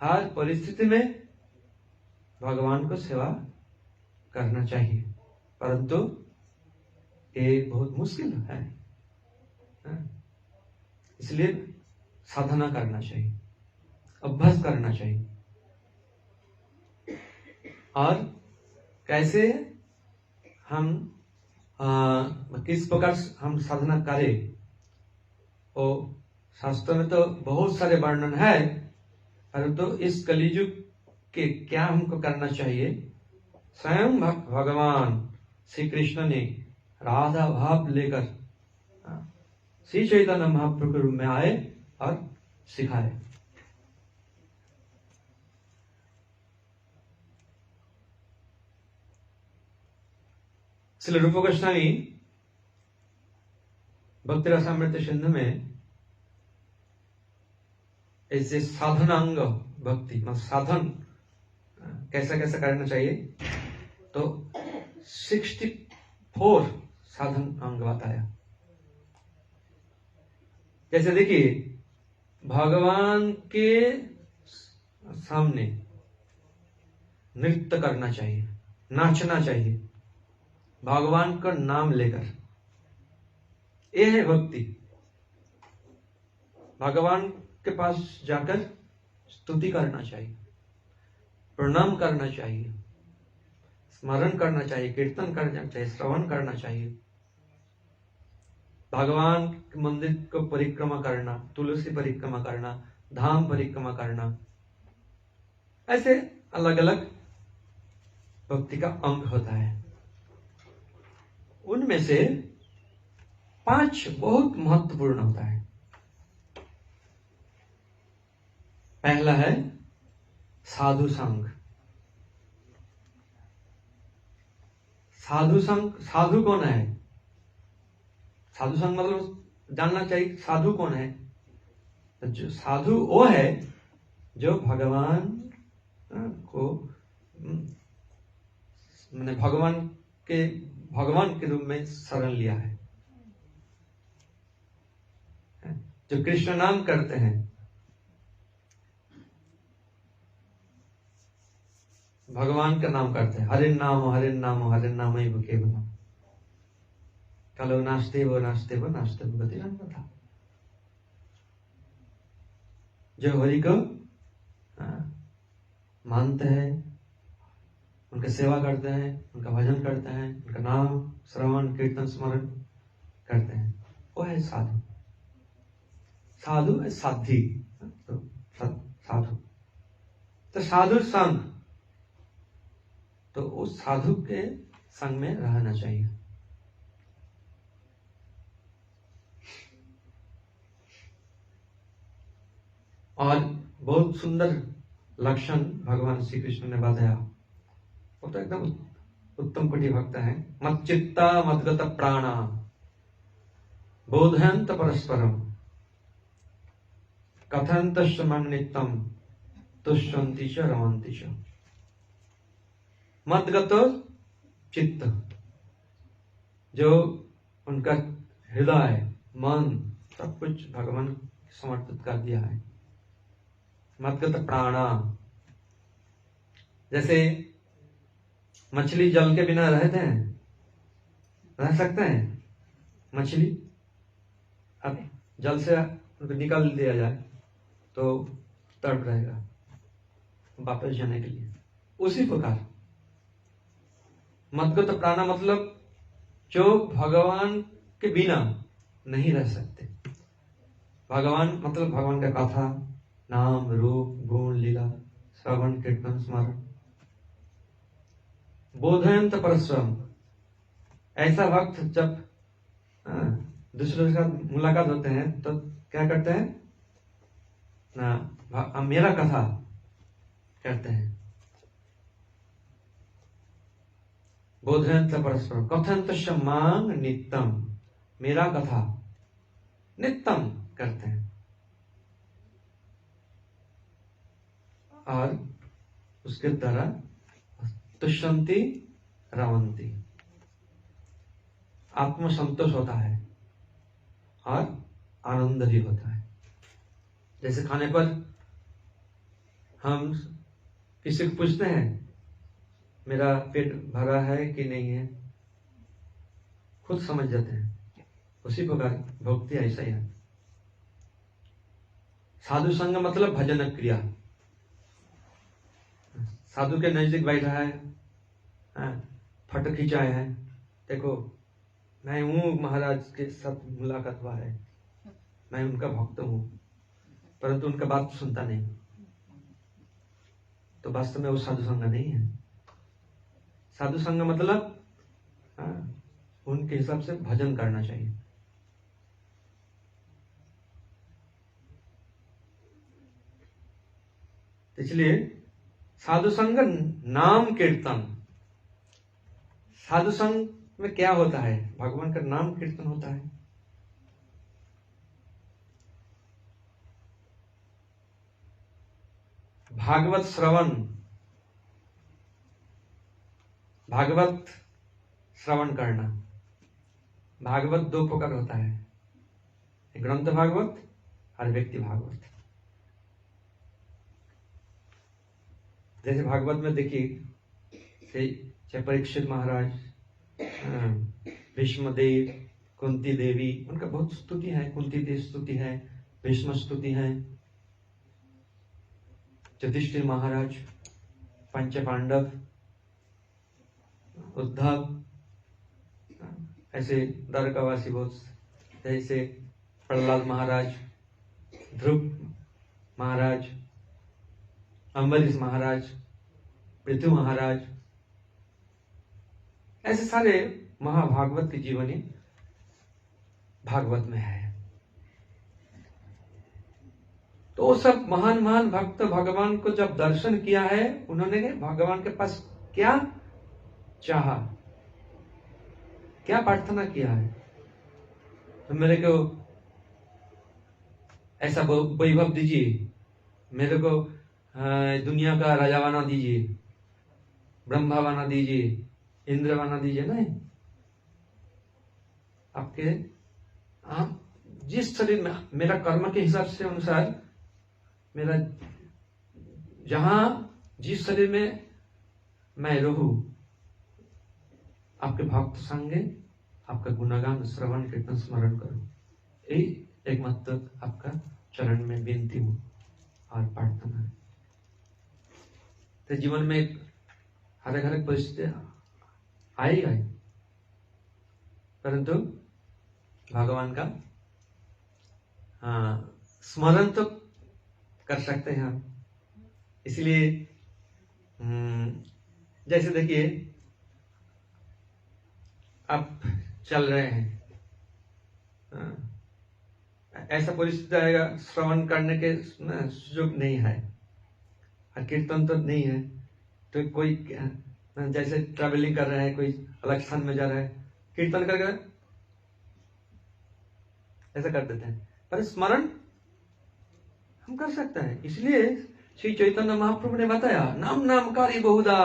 हर परिस्थिति में भगवान को सेवा करना चाहिए, परंतु ये बहुत मुश्किल है, इसलिए साधना करना चाहिए, अभ्यास करना चाहिए। और कैसे हम किस प्रकार हम साधना करें, और शास्त्र में तो बहुत सारे वर्णन है, परंतु इस कलियुग के क्या हमको करना चाहिए, स्वयं भगवान श्री कृष्ण ने राधा भाव लेकर श्री चैतन्य महाप्रभु के रूप में आए और सिखाए। श्रील रूप गोस्वामी भक्ति रसामृत सिंधु में ऐसे साधनांग भक्ति मतलब साधन कैसा कैसा करना चाहिए, तो 64 साधन अंग बताया। जैसे देखिए, भगवान के सामने नृत्य करना चाहिए, नाचना चाहिए, भगवान का नाम लेकर, यह है भक्ति। भगवान के पास जाकर स्तुति करना चाहिए, प्रणाम करना चाहिए, स्मरण करना चाहिए, कीर्तन करना चाहिए, श्रवण करना चाहिए, भगवान के मंदिर को परिक्रमा करना, तुलसी परिक्रमा करना, धाम परिक्रमा करना, ऐसे अलग अलग भक्ति का अंग होता है। उनमें से 5 बहुत महत्वपूर्ण होता है। पहला है साधु संग। साधु संग, साधु कौन है? साधु संग मतलब जानना चाहिए साधु कौन है। तो जो साधु वो है जो भगवान को मैंने भगवान के रूप में शरण लिया है, जो कृष्ण नाम करते हैं, भगवान का नाम करते हैं, हरे नाम हरे नाम हरे नाम ही केवलम, कलो नाचते वो गति नाम था। जो हरि को मानते हैं, उनका सेवा करते हैं, उनका भजन करते हैं, उनका नाम श्रवण कीर्तन स्मरण करते हैं, वो है साधु। साधु है साध्वी, तो साधु। तो साधु संग, तो उस साधु के संग में रहना चाहिए। और बहुत सुंदर लक्षण भगवान श्री कृष्ण ने बताया। वो तो एकदम उत्तम कोटि भक्त है। मच्चित्ता मद्गत प्राणा बोधयंत परस्परम कथयंतश्च मन्नित्यं तुष्यन्ति च रमन्ति च। मद्गत चित्त, जो उनका हृदय मन सब कुछ भगवान समर्पित कर दिया है। मद्गत प्राणा, जैसे मछली जल के बिना रहते हैं, रह सकते हैं मछली? अब जल से उनको निकाल दिया जाए तो तड़प रहेगा वापस जाने के लिए। उसी प्रकार मद्गत प्राणा मतलब जो भगवान के बिना नहीं रह सकते। भगवान मतलब भगवान का कथा, नाम, रूप, गुण, लीला, श्रवण, कीर्तन, स्मरण। बोधयंत परस्परम, ऐसा वक्त जब दूसरों के साथ मुलाकात होते हैं तो क्या करते हैं ना, मेरा कथा करते हैं। बोधयंत परस्परम कथयंत मांग नित्यम, मेरा कथा नित्यम करते हैं और उसके द्वारा तुष्यंति रमन्ति, आत्मसंतोष होता है और आनंद भी होता है। जैसे खाने पर हम किसी को पूछते हैं मेरा पेट भरा है कि नहीं है, खुद समझ जाते हैं। उसी प्रकार भक्ति ऐसा ही है। साधु संग मतलब भजन क्रिया। साधु के नजदीक बैठा है, फोटो खिंचाए है, देखो मैं हूँ महाराज के साथ मुलाकात हुआ है, मैं उनका भक्त हूँ, परंतु उनका बात सुनता नहीं, तो वास्तव में वो साधु संग नहीं है। साधु संग मतलब उनके हिसाब से भजन करना चाहिए। इसलिए साधु संग नाम कीर्तन, साधु संग में क्या होता है? भगवान का नाम कीर्तन होता है। भागवत श्रवण, भागवत श्रवण करना। भागवत दो प्रकार होता है, ग्रंथ भागवत और व्यक्ति भागवत। जैसे भागवत में देखिए परीक्षित महाराज, भीष्म देव, कुंती देवी, उनका बहुत स्तुति है। कुंती देवी स्तुति है, भीष्म स्तुति है, युधिष्ठिर महाराज, पंच पांडव, उद्धव, ऐसे द्वारकावासी बहुत, जैसे प्रहलाद महाराज, ध्रुव महाराज, अम्बरीश महाराज, पृथु महाराज, ऐसे सारे महाभागवत की जीवनी भागवत में है। तो सब महान महान भक्त भगवान को जब दर्शन किया है, उन्होंने भगवान के पास क्या चाहा, क्या प्रार्थना किया है? तो मेरे को ऐसा वैभव दीजिए, मेरे को दुनिया का राजा बना दीजिए, ब्रह्मा बना दीजिए, इंद्र बना दीजिए। नहीं, आपके आप जिस शरीर में, मेरा कर्म के हिसाब से अनुसार, मेरा जहां जिस शरीर में मैं रहूं, आपके भक्त संगे आपका गुणगान श्रवण कीर्तन स्मरण करूं, यही एकमात्र आपका चरण में विनती हूं और प्रार्थना है। तो जीवन में हर एक परिस्थिति आई, परंतु भगवान का स्मरण तो कर सकते हैं हम। इसलिए जैसे देखिए आप चल रहे हैं, ऐसा परिस्थिति आएगा श्रवण करने के सुयोग नहीं है, और कीर्तन तो नहीं है, तो कोई जैसे ट्रैवलिंग कर रहा है, कोई अलग स्थान में जा रहा है, कीर्तन कर ऐसा कर देते हैं, पर स्मरण हम कर सकते हैं। इसलिए श्री चैतन्य महाप्रभु ने बताया, नाम नामकारी बहुधा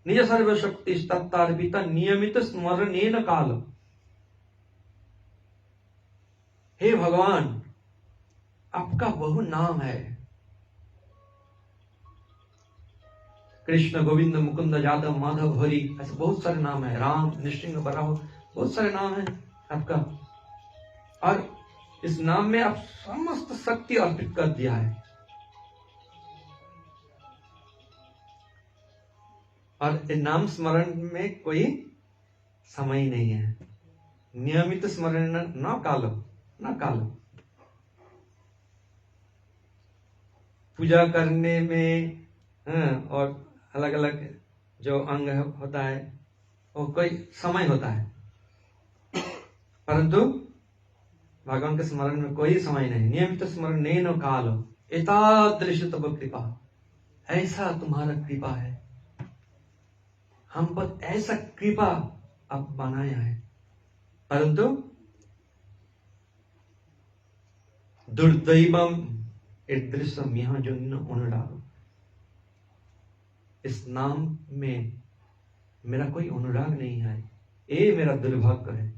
निज सर्वशक्ति तत्तार्पिता नियमित स्मरणेन काल। हे भगवान, आपका बहु नाम है, कृष्ण, गोविंद, मुकुंद, यादव, माधव, हरि, ऐसे बहुत सारे नाम है, राम, नृसिंह, बराह, बहुत सारे नाम है आपका। और इस नाम में आप समस्त शक्ति अर्पित कर दिया है। और नाम स्मरण में कोई समय ही नहीं है। नियमित स्मरण न कालो, न कालो। पूजा करने में और अलग अलग जो अंग होता है वो कोई समय होता है, परंतु भगवान के स्मरण में कोई समय नहीं। नियमित स्मरण नहीं न काल, एतादृश तब कृपा, ऐसा तुम्हारा कृपा है, हम पर ऐसा कृपा आप बनाया है, परंतु दुर्दैवम ईदृशम यहाँ जो अनुराग, इस नाम में मेरा कोई अनुराग नहीं है, ये मेरा दुर्भाग्य है।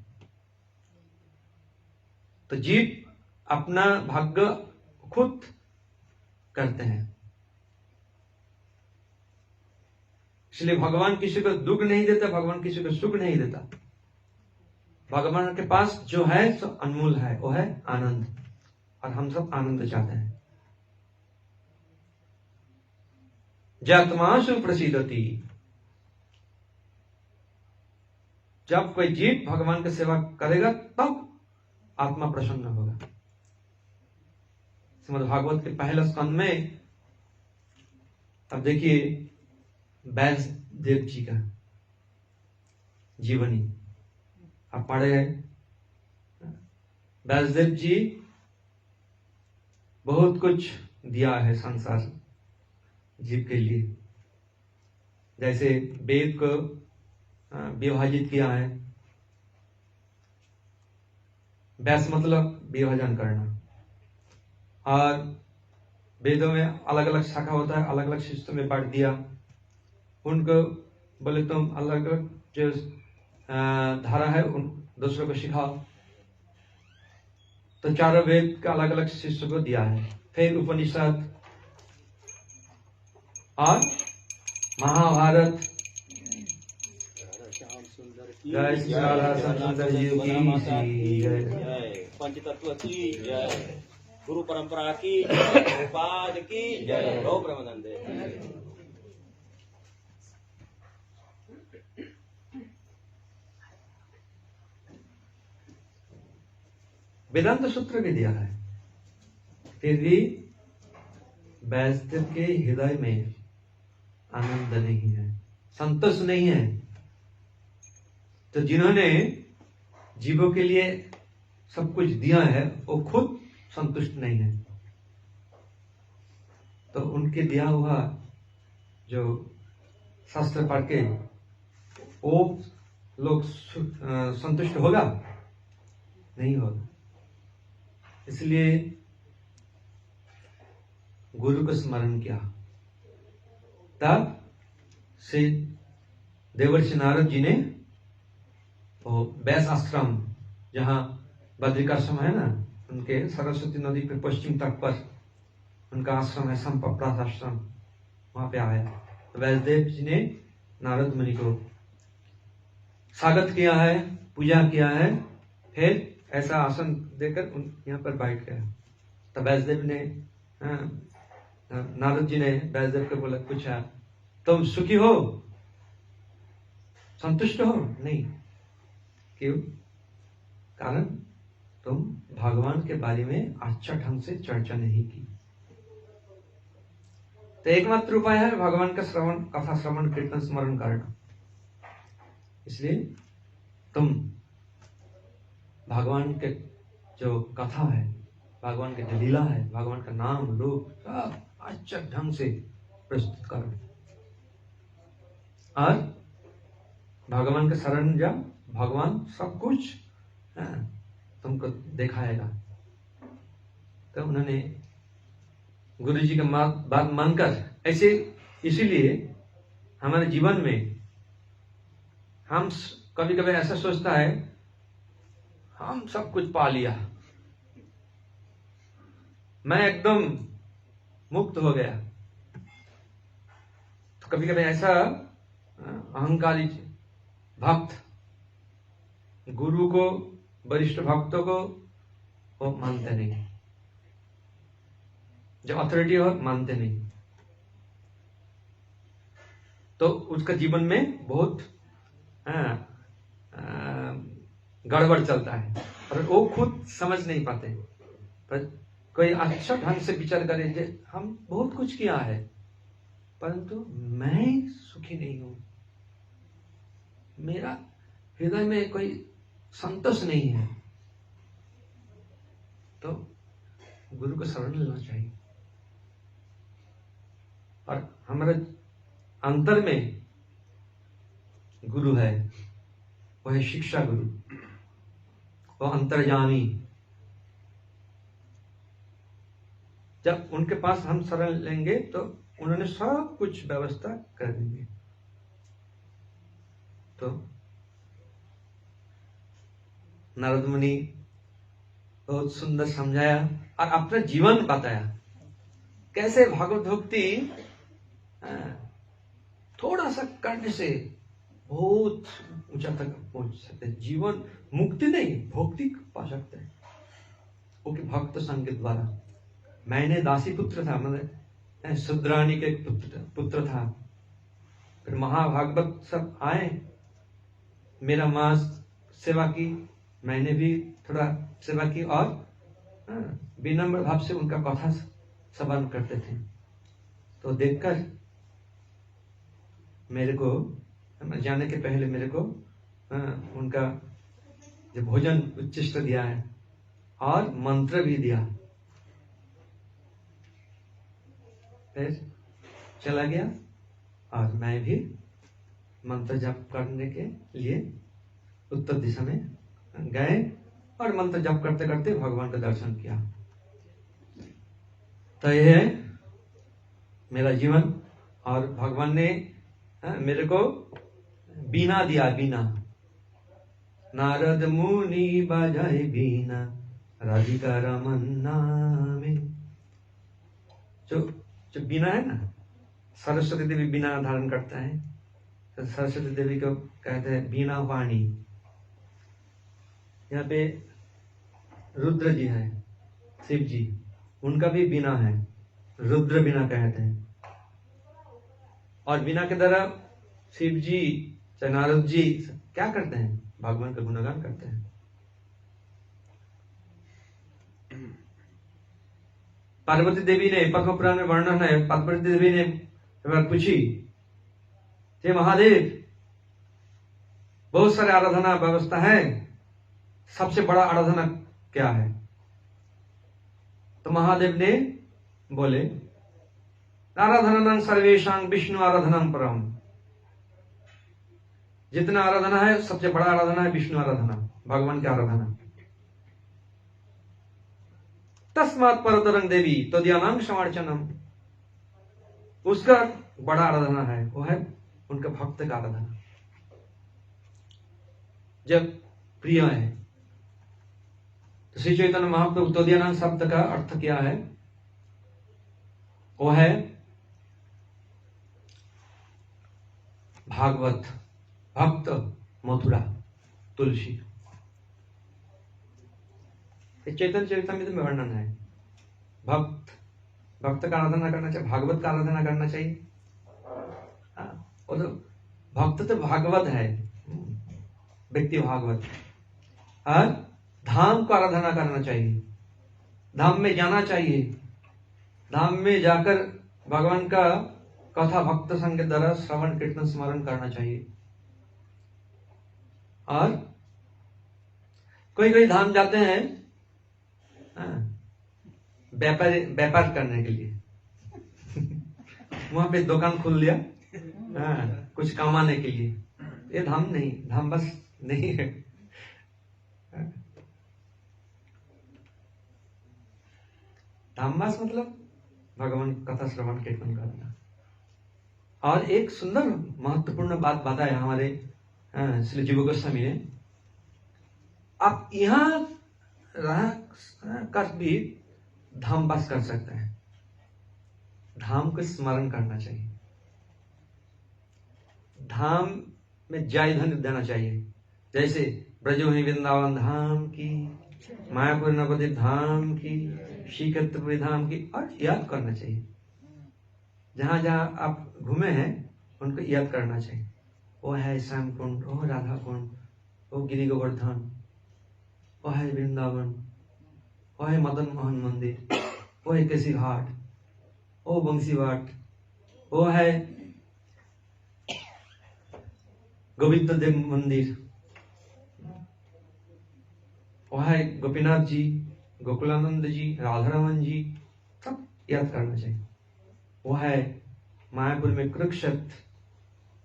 तो जीव अपना भाग्य खुद करते हैं। इसलिए भगवान किसी को दुख नहीं देता, भगवान किसी को सुख नहीं देता। भगवान के पास जो है सो अनमोल है, वो है आनंद, और हम सब आनंद चाहते हैं। जात्माशु प्रसिद्धति, जब कोई जीव भगवान की सेवा करेगा तब आत्मा प्रसन्न होगा। श्रीमद् भागवत के पहले स्कंद में अब देखिए व्यास देव जी का जीवनी आप पढ़े हैं। व्यासदेव जी बहुत कुछ दिया है संसार जीव के लिए, जैसे वेद को विभाजित किया है। व्यास मतलब विभाजन करना, और वेदों में अलग अलग शाखा होता है, अलग अलग शिष्टों में बांट दिया। उनको बोले तुम अलग अलग जो धारा है उन दूसरों को सिखाओ, तो चारों वेद का अलग अलग शिष्य को दिया है। फिर उपनिषद और महाभारत, जय श्री राधा सुंदर जी की जय, पंचतत्व की जय, गुरु परंपरा की जय, पाद की जय, गौ ब्रह्मानंद। वेदांत सूत्र भी दिया है, फिर भी वैष्णव के हृदय में आनंद नहीं है, संतोष नहीं है। तो जिन्होंने जीवों के लिए सब कुछ दिया है वो खुद संतुष्ट नहीं है, तो उनके दिया हुआ जो शास्त्र पढ़ के वो लोग संतुष्ट होगा? नहीं होगा। इसलिए गुरु को स्मरण किया, तब से देवर्षि नारद जी ने वो व्यास आश्रम, जहाँ बद्रिकाश्रम है ना, उनके सरस्वती नदी पे पश्चिम तट पर उनका आश्रम है, संपप्रात आश्रम, वहां पे आया। तो व्यासदेव जी ने नारद मुनि को स्वागत किया है, पूजा किया है, फिर ऐसा आसन देकर यहाँ पर बैठ गया। तो व्यासदेव ने नारद जी ने व्यासदेव को बोला, पूछा तुम सुखी हो, संतुष्ट हो? नहीं। क्यों? कारण तुम भगवान के बारे में अच्छा ढंग से चर्चा नहीं की। तो एकमात्र उपाय है भगवान का श्रवण, कथा श्रवण, कीर्तन स्मरण करना। इसलिए तुम भगवान के जो कथा है, भगवान के जो लीला है, भगवान का नाम रूप सब अच्छा ढंग से प्रस्तुत करो और भगवान के शरण जाओ, भगवान सब कुछ तुमको दिखाएगा। तो उन्होंने गुरु जी का बात मानकर ऐसे, इसीलिए हमारे जीवन में हम कभी कभी ऐसा सोचता है हम सब कुछ पा लिया, मैं एकदम मुक्त हो गया। तो कभी कभी ऐसा अहंकारी भक्त गुरु को, वरिष्ठ भक्तों को वो मानते नहीं, जो अथॉरिटी हो मानते नहीं, तो उसका जीवन में बहुत गड़बड़ चलता है और वो खुद समझ नहीं पाते। पर कोई अच्छा ढंग से विचार करे कि हम बहुत कुछ किया है परंतु मैं सुखी नहीं हूं, मेरा हृदय में कोई संतोष नहीं है, तो गुरु को शरण लेना चाहिए। और हमारे अंतर में गुरु है, वो है शिक्षा गुरु, वो अंतर्यामी। जब उनके पास हम शरण लेंगे तो उन्होंने सब कुछ व्यवस्था कर देंगे। तो नारद मुनि बहुत सुंदर समझाया और अपना जीवन बताया कैसे भगवत भक्ति थोड़ा सा करने से बहुत ऊंचा तक पहुंच सकते हैं। जीवन मुक्ति नहीं, भक्ति पा सकते हैं वो कि भक्त संग के द्वारा। मैंने दासी पुत्र था, मतलब शुद्राणी के पुत्र था, फिर महाभागवत सब आए, मेरा मां सेवा की, मैंने भी थोड़ा सेवा की और विनम्र भाव से उनका कथा श्रवण करते थे। तो देखकर मेरे को जाने के पहले मेरे को उनका जो भोजन उच्चिष्ट दिया है और मंत्र भी दिया, फिर चला गया और मैं भी मंत्र जप करने के लिए उत्तर दिशा में गए और मंत्र जप करते करते भगवान का दर्शन किया। तो यह है मेरा जीवन। और भगवान ने मेरे को बीना दिया, बीना। नारद मुनि बजाए बीना, राधिका रमन नामे। जो बीना है ना, सरस्वती देवी बीना धारण करता है, तो सरस्वती देवी को कहते हैं बीना वाणी। यहाँ पे रुद्र जी है, शिव जी, उनका भी बीना है, रुद्र बीना कहते हैं। और बीना के द्वारा शिव जी चाहे नारद जी क्या करते हैं? भगवान का गुणगान करते हैं। पार्वती देवी ने, पद्म पुराण में वर्णन है, पार्वती देवी ने पूछी, हे महादेव, बहुत सारे आराधना व्यवस्था है, सबसे बड़ा आराधना क्या है? तो महादेव ने बोले, आराधना सर्वेशां विष्णु आराधना परम। जितना आराधना है सबसे बड़ा आराधना है विष्णु आराधना, भगवान की आराधना। तस्मात् परतरं देवी तदीयानां समर्चनम। उसका बड़ा आराधना है, वो है उनका भक्त का आराधना। जब प्रिय है तो श्री चैतन्य महाप्रभु तदीयानां शब्द का अर्थ क्या है? वो है भागवत, भक्त, मथुरा, तुलसी। चैतन्य चरितामृत में वर्णन है। भक्त का आराधना करना चाहिए, भागवत का आराधना करना चाहिए। और तो भक्त तो भागवत है, व्यक्ति भागवत। और धाम को आराधना करना चाहिए, धाम में जाना चाहिए, धाम में जाकर भगवान का कथा भक्त संग के द्वारा श्रवण कीर्तन स्मरण करना चाहिए। और कोई धाम जाते हैं व्यापार करने के लिए वहां पे दुकान खोल लिया, कुछ कमाने के लिए। ये धाम नहीं, धाम बस नहीं है। धाम बस मतलब भगवान कथा श्रवण कीर्तन करना। और एक सुंदर महत्वपूर्ण बात बताया हमारे श्री जीव गोस्वामी ने, आप यहां रह कर भी धाम वास कर सकते हैं। धाम को स्मरण करना चाहिए, धाम में जय ध्वनि देना चाहिए। जैसे ब्रजोहि वृंदावन धाम की, मायापुर नवद्वीप धाम की, श्रीक्षेत्रपुरी धाम की, और याद करना चाहिए। जहां जहां आप घूमे हैं उनको याद करना चाहिए। वो है श्याम कुंड, वो राधा कुंड, वो गिरि गोवर्धन, वो है वृंदावन, वो है मदन मोहन मंदिर, वो है केसी घाट, वो बंसी घाट, वो है गोविंद देव मंदिर, वो है गोपीनाथ जी, गोकुलानंद जी, राधारमन जी, सब याद करना चाहिए। वो है मायापुर में कुरुक्षेत्र,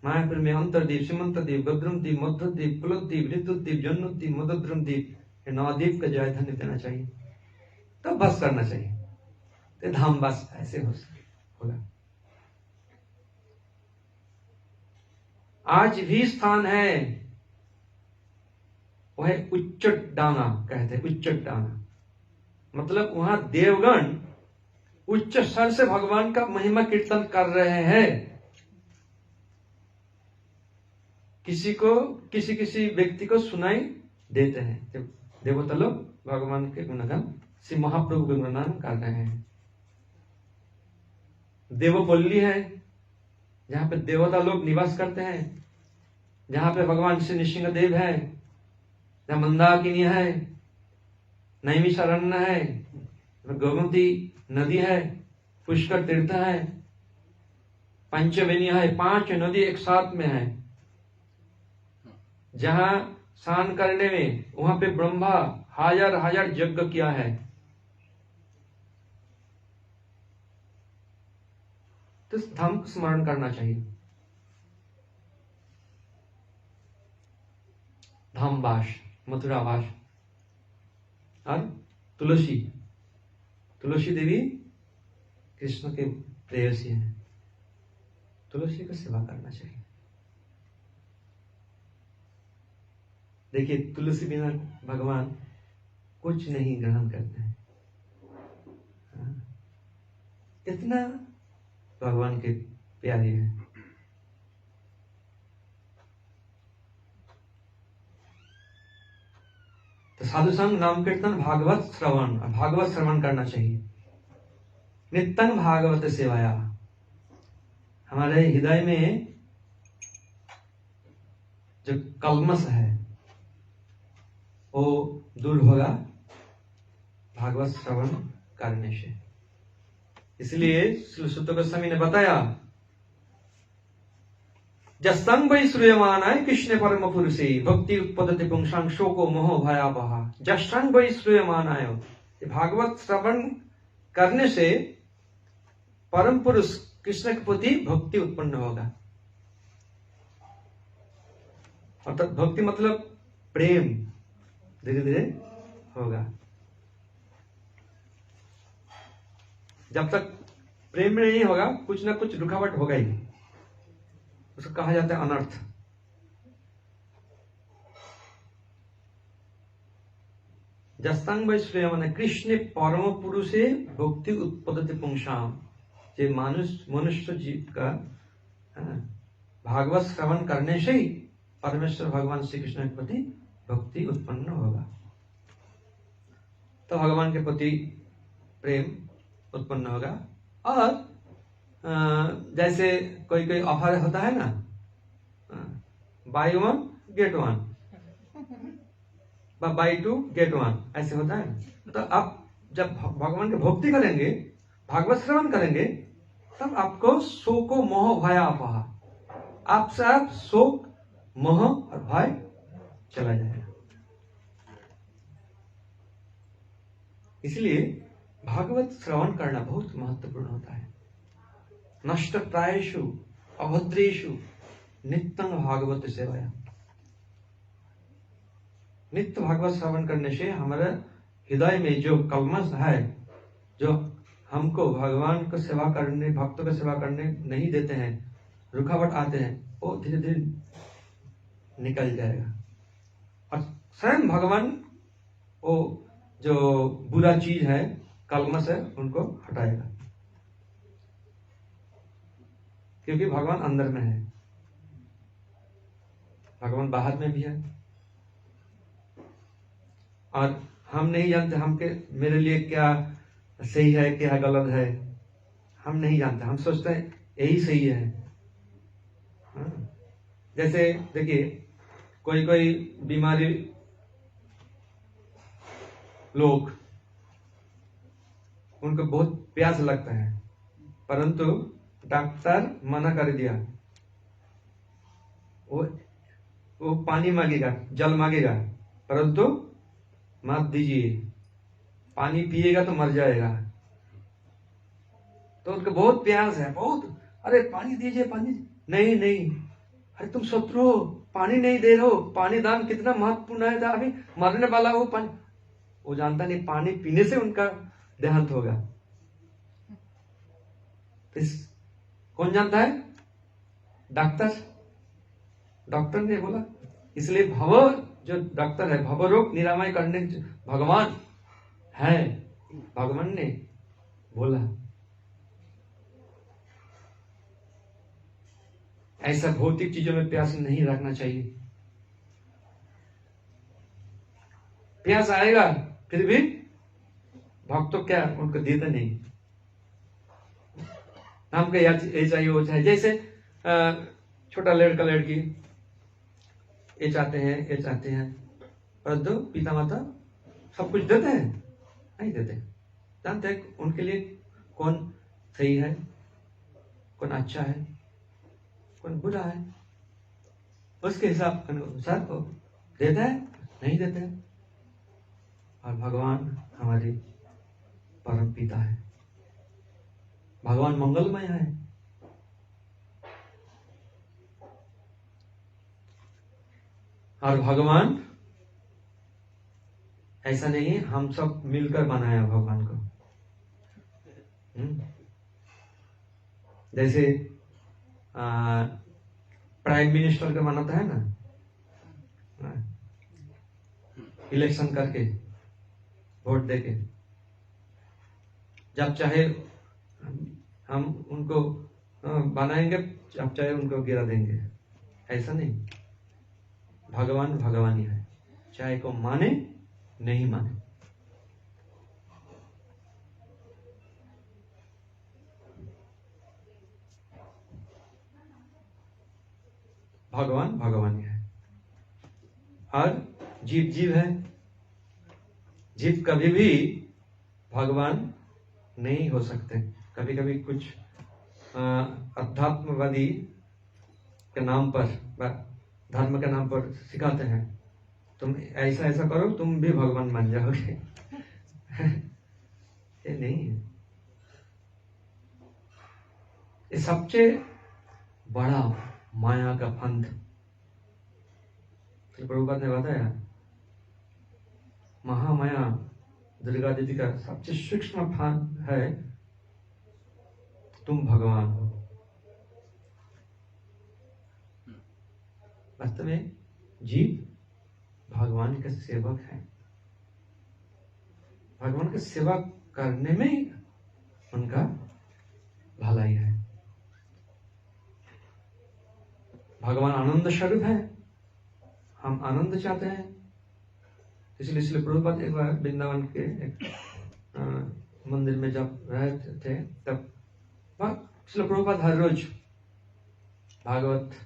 मायापुर में अंतरद्वीप, सीमंतद्वीप, गद्रमद्वीप, मध्यद्वीप, पुलद्वीप, ऋतुद्वीप, जन्नद्वीप, मदद्रमद्वीप, ये नवद्वीप का जय धन्य देना चाहिए, तब बस करना चाहिए। तो धाम बस ऐसे होगा। आज भी स्थान है, वह है उच्चटाना, कहते हैं उच्चटाना, मतलब वहां देवगण उच्च स्वर से भगवान का महिमा कीर्तन कर रहे हैं। किसी व्यक्ति को सुनाई देते हैं, जब देवता लोग भगवान के गुणगान, श्री महाप्रभु के गुणगान कर रहे हैं। देवपल्ली है, जहां पे देवता लोग निवास करते हैं, जहां पे भगवान श्री नृसिंहदेव है, जहां मंदाकिनी है, नैमिषारण्य है, गोमती नदी है, पुष्कर तीर्थ है, पंचवेनी है, 5 नदी एक साथ में है। जहां स्नान करने में वहां पे ब्रह्मा हजार यज्ञ किया है। तो धाम को स्मरण करना चाहिए। धामवास, मथुरावास। और तुलसी देवी कृष्ण के प्रेयसी हैं, तुलसी को सेवा करना चाहिए। देखिए, तुलसी बिना भगवान कुछ नहीं ग्रहण करते हैं। इतना भगवान के प्यारे हैं। तो साधु संग, नाम कीर्तन, भागवत श्रवण करना चाहिए। नित्यं भागवत सेवाया, हमारे हृदय में जो कल्मश है वो दूर होगा भागवत श्रवण करने से। इसलिए श्री सुत गोस्वामी ने बताया, जस्तंग वै श्रूयमानाय कृष्ण परम पुरुषे भक्ति उत्पद्यते पुंसां शोको मोह भयावहा। जस्तंग वै श्रूयमानाय, भागवत श्रवण करने से परम पुरुष कृष्ण के प्रति भक्ति उत्पन्न होगा। अर्थात भक्ति मतलब प्रेम धीरे धीरे होगा। जब तक प्रेम में नहीं होगा, कुछ ना कुछ रुकावट होगा ही, उसको कहा जाता है अनर्थ। जस्तंग वै श्रूयमानाय कृष्ण परम पुरुषे भक्ति उत्पद्यते पुंसां, जे मनुष्य जीव का भागवत श्रवण करने से ही परमेश्वर भगवान श्री कृष्ण के प्रति भक्ति उत्पन्न होगा। तो भगवान के प्रति प्रेम उत्पन्न होगा। और जैसे कोई ऑफर होता है ना, बाय 1 गेट 1, बाय 2 गेट 1, ऐसे होता है। तो आप जब भगवान की भक्ति करेंगे, भागवत श्रवण करेंगे, तब आपको शोको मोह भय अपहा, आपसे आप शोक मोह और भय चला जाएगा। इसलिए भागवत श्रवण करना बहुत महत्वपूर्ण होता है। नष्ट प्रायेषु अभद्रेषु नित्यं भागवत सेवाया। नित्य भागवत श्रवण करने से हमारे हृदय में जो कलमश है, जो हमको भगवान को सेवा करने, भक्तों को सेवा करने नहीं देते हैं, रुकावट आते हैं, वो धीरे धीरे निकल जाएगा। और स्वयं भगवान वो जो बुरा चीज है, कलमश है, उनको हटाएगा, क्योंकि भगवान अंदर में है, भगवान बाहर में भी है। और हम नहीं जानते हमके मेरे लिए क्या सही है, क्या गलत है, हम नहीं जानते। हम सोचते हैं यही सही है। हाँ। जैसे देखिए, कोई कोई बीमारी लोग, उनको बहुत प्यास लगता है, परंतु डॉक्टर मना कर दिया, वो पानी मांगेगा, जल मांगेगा, परंतु मत दीजिए, पानी पिएगा तो मर जाएगा। तो उनको बहुत प्यास है, बहुत, अरे पानी दीजिए, पानी। नहीं नहीं, अरे तुम शत्रु हो, पानी नहीं दे रहे हो, पानी दान कितना महत्वपूर्ण है, अभी मरने वाला हो पानी। वो जानता नहीं पानी पीने से उनका देहांत होगा। कौन जानता है? डॉक्टर ने बोला। इसलिए जो डॉक्टर है, भव रोग निरामय करने भगवान है, भगवान ने बोला। ऐसा भौतिक चीजों में प्यास नहीं रखना चाहिए। प्यास आएगा फिर भी भक्तों क्या उनको देते नहीं। हमको ये चाहिए वो चाहिए। जैसे छोटा लड़का लड़की ये चाहते हैं, परंतु पिता माता सब कुछ देते हैं? नहीं देते। जानते हैं उनके लिए कौन सही है, कौन अच्छा है, कौन बुरा है, उसके हिसाब अनुसार वो देता है, नहीं देते हैं। और भगवान हमारे परम पिता है, भगवान मंगलमय है। और भगवान ऐसा नहीं है हम सब मिलकर बनाया भगवान को। जैसे प्राइम मिनिस्टर का बनाता है ना, इलेक्शन करके, वोट देके, जब चाहे हम उनको बनाएंगे, जब चाहे उनको गिरा देंगे। ऐसा नहीं, भगवान भगवान ही है, चाहे को माने नहीं माने। भगवान भगवान ही है। और जीव जीव है, जीव कभी भी भगवान नहीं हो सकते। कभी कभी कुछ अध्यात्मवादी के नाम पर, धर्म के नाम पर सिखाते हैं, तुम ऐसा ऐसा करो तुम भी भगवान मान जाओगे। ये नहीं है। ये सबसे बड़ा माया का फंद प्रभुपाद ने बताया, महामाया दुर्गा देवी का सबसे सूक्ष्म फंद है तुम भगवान हो। वास्तव में जीव भगवान के सेवक है, भगवान की सेवा करने में ही उनका भलाई है। भगवान आनंद स्वरूप है, हम आनंद चाहते हैं। इसलिए प्रभुपाद एक बार वृंदावन के एक मंदिर में जब रहे थे, तब प्रभुपाद हर रोज भागवत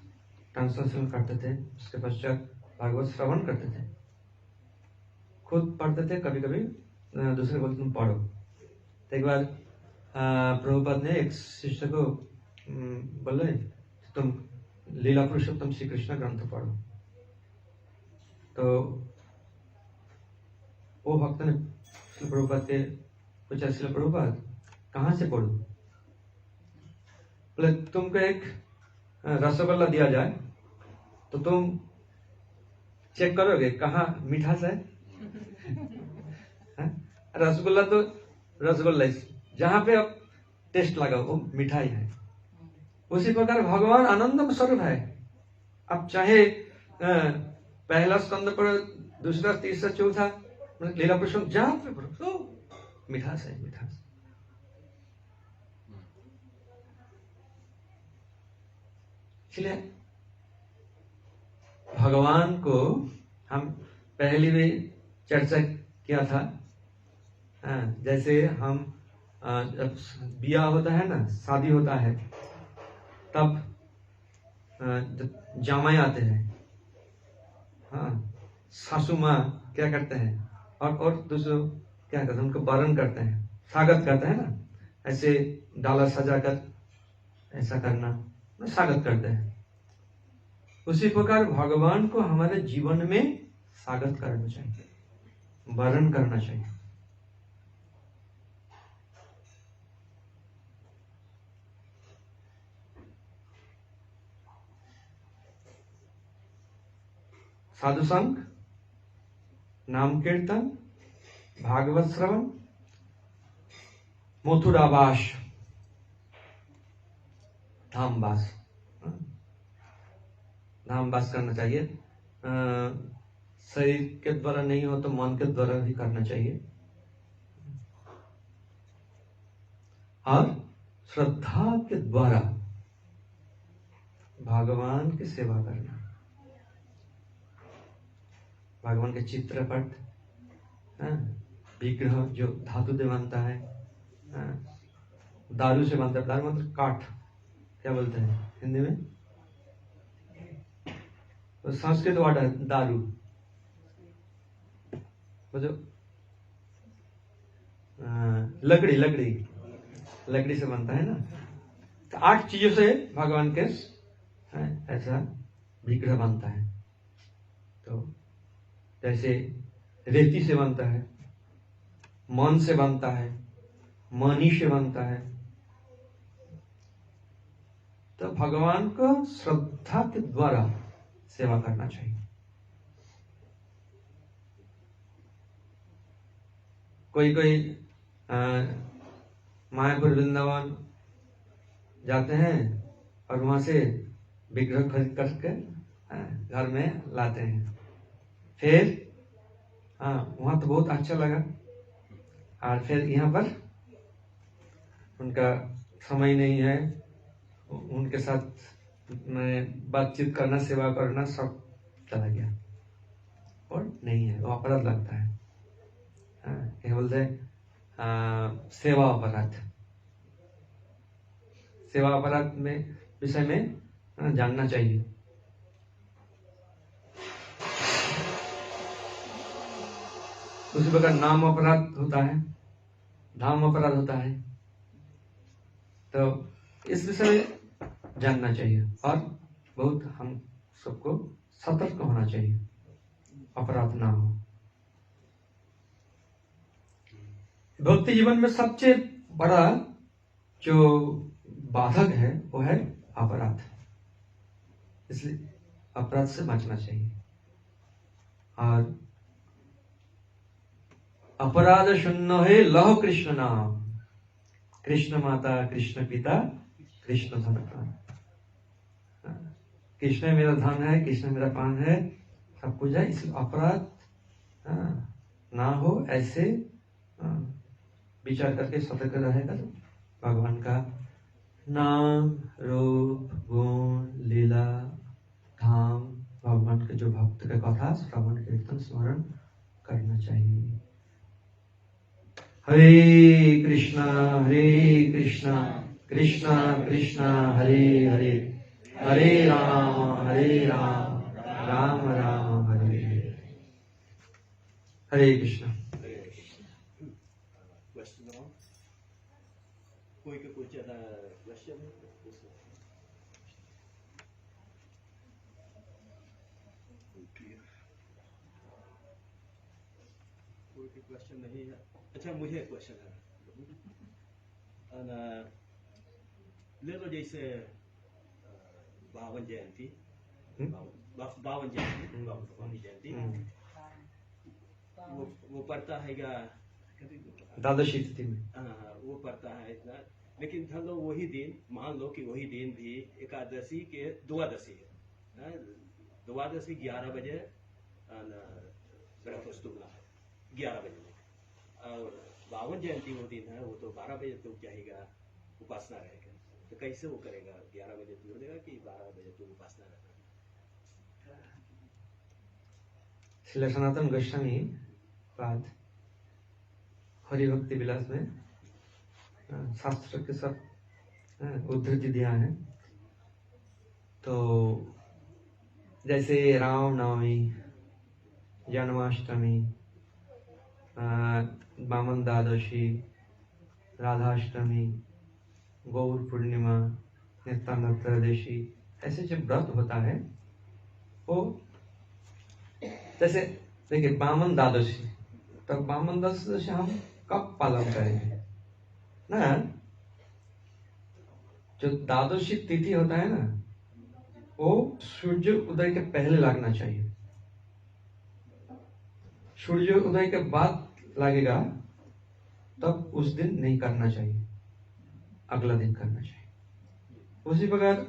ट्रांसलेशन करते थे, उसके पश्चात भागवत श्रवण करते थे, खुद पढ़ते थे, कभी कभी दूसरे बोलते तुम पढ़ो। तो एक बार प्रभुपाद ने एक शिष्य को बोले तुम लीला पुरुषोत्तम श्री कृष्ण ग्रंथ पढ़ो। तो वो भक्त ने श्री प्रभुपाद के पूछा, श्री प्रभुपाद कहाँ से पढ़ूं? बोले तुमको एक रसगुल्ला दिया जाए तो तुम चेक करोगे कहाँ मिठास है? हैं? रसगुल्ला तो रसगुल्ला जहां पे अब टेस्ट लगा वो मिठाई है। उसी प्रकार भगवान आनंद स्वरूप है। अब चाहे पहला स्कंद पर दूसरा तीसरा चौथा लीला प्रसंग जहां पे पढ़ो तो मिठास है, मिठास। इसलिए भगवान को हम पहले भी चर्चा किया था। जैसे हम जब ब्याह होता है ना, शादी होता है, तब जब जामाई आते हैं, हाँ, सासू माँ क्या करते हैं और दूसरों क्या करते हैं, उनको वरण करते हैं, स्वागत करते हैं ना, ऐसे डाला सजाकर ऐसा करना, स्वागत करते हैं। उसी प्रकार भगवान को हमारे जीवन में स्वागत करना चाहिए, वरण करना चाहिए। साधु संग, नाम कीर्तन, भागवत श्रवण, मथुरावास, धामवास, धामवास करना चाहिए। शरीर के द्वारा नहीं हो तो मन के द्वारा भी करना चाहिए। और श्रद्धा के द्वारा भगवान की सेवा करना। भगवान के चित्रपट, विग्रह जो धातु से बनता है, दारू से बनता है, दारू मतलब काठ, क्या बोलते हैं हिंदी में? तो संस्कृत वर्ड है दारू, वो जो लकड़ी लकड़ी लकड़ी से बनता है ना। तो 8 चीजों से भगवान के ऐसा विग्रह बनता है। तो जैसे रेती से बनता है, मन से बनता है, मनी से बनता है। तो भगवान को श्रद्धा के द्वारा सेवा करना चाहिए। कोई कोई मायापुर वृंदावन जाते हैं और वहां से विग्रह खरीद करके घर में लाते हैं। फिर वहां तो बहुत अच्छा लगा, और फिर यहाँ पर उनका समय नहीं है, उनके साथ मैं बातचीत करना, सेवा करना सब चला गया और नहीं है, वो अपराध लगता है। क्या बोलते हैं? सेवा अपराध। सेवा अपराध में विषय में जानना चाहिए। उसी प्रकार नाम अपराध होता है, धाम अपराध होता है। तो इस विषय में जानना चाहिए और बहुत हम सबको सतर्क होना चाहिए, अपराध ना हो। भक्ति जीवन में सबसे बड़ा जो बाधक है वो है अपराध, इसलिए अपराध से बचना चाहिए। और अपराध शून्य है लह कृष्ण नाम, कृष्ण माता, कृष्ण पिता, कृष्ण धन प्राण। कृष्ण मेरा धन है, कृष्ण मेरा प्राण है, सब कुछ है। इसलिए अपराध ना हो, ऐसे विचार करके सतर्क रहेगा तो भगवान का नाम, रूप, गुण, लीला, धाम, भगवान के जो भक्त के कथा श्रवण कीर्तन स्मरण करना चाहिए। हरे कृष्णा कृष्णा कृष्णा हरे हरे, हरे राम राम राम हरे हरे। हरे कृष्णा। कोई का कुछ क्वेश्चन है? कोई क्वेश्चन नहीं है? अच्छा, मुझे क्वेश्चन है। ले लो जैसे बावन जयंती, बावन जयंती, बावन जयंती, वो पड़ता है क्या द्वादशी तिथि में। वो पड़ता है इतना, लेकिन मान लो वही दिन, मान लो कि वही दिन भी एकादशी के द्वादशी है, द्वादशी 11 बजे ब्रेकफास्ट टूटना है 11 बजे में, और बावन जयंती वो दिन है, वो तो 12 बजे तक जाएगा, उपासना रहेगा। तो कैसे वो करेगा? 11 बजे तोड़ देगा कि 12 बजे तक उपासना रहेगा? श्री सनातन गोस्वामी बाद हरिभक्ति विलास में शास्त्र के सब उद्धृति दिया है। तो जैसे राम नवमी, जन्माष्टमी, वामन द्वादशी, राधाष्टमी, गौर पूर्णिमा, नित्यानंद त्रयोदशी, ऐसे जो व्रत होता है वो जैसे देखिए वामन द्वादशी, तो वामन द्वादशी हम कब पालन करेंगे ना? जो द्वादशी तिथि होता है ना, वो सूर्य उदय के पहले लगना चाहिए। सूर्य उदय के बाद लगेगा तब उस दिन नहीं करना चाहिए, अगला दिन करना चाहिए। उसी प्रकार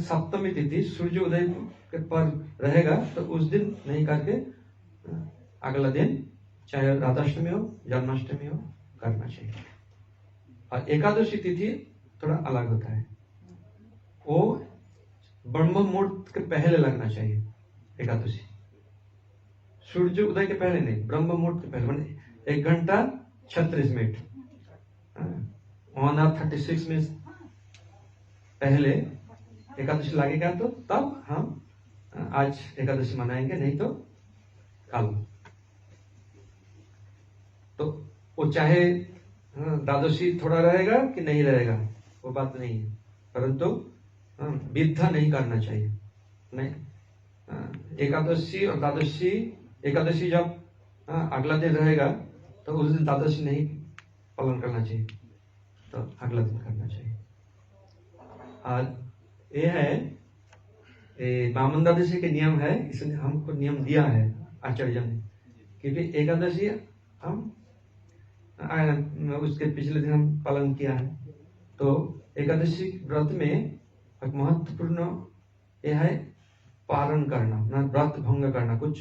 सप्तमी तिथि सूर्य उदय के पर रहेगा तो उस दिन नहीं करके अगला दिन, चाहे राधाष्टमी हो जन्माष्टमी हो, करना चाहिए। और एकादशी तिथि थोड़ा अलग होता है, वो ब्रह्म मुहूर्त के पहले लगना चाहिए। एकादशी सूर्य उदय के पहले नहीं, ब्रह्म मुहूर्त के पहले, माने 1 घंटा 36 मिनट 1:36 मिनट पहले एकादशी लगेगा, तो तब हम आज एकादशी मनाएंगे, नहीं तो कल। तो वो चाहे द्वादशी थोड़ा रहेगा कि नहीं रहेगा वो बात नहीं है, परंतु विद्या नहीं करना चाहिए। नहीं, एकादशी और द्वादशी, एकादशी जब अगला दिन रहेगा तो उस दिन द्वादशी नहीं पालन करना चाहिए, तो अगला दिन करना चाहिए। और ये है वामन द्वादशी के नियम है, इसने हमको नियम दिया है आचार्य ने, क्योंकि एकादशी हम उसके पिछले दिन हम पालन किया है। तो एकादशी व्रत में एक महत्वपूर्ण यह है पारण करना, व्रत भंग करना, कुछ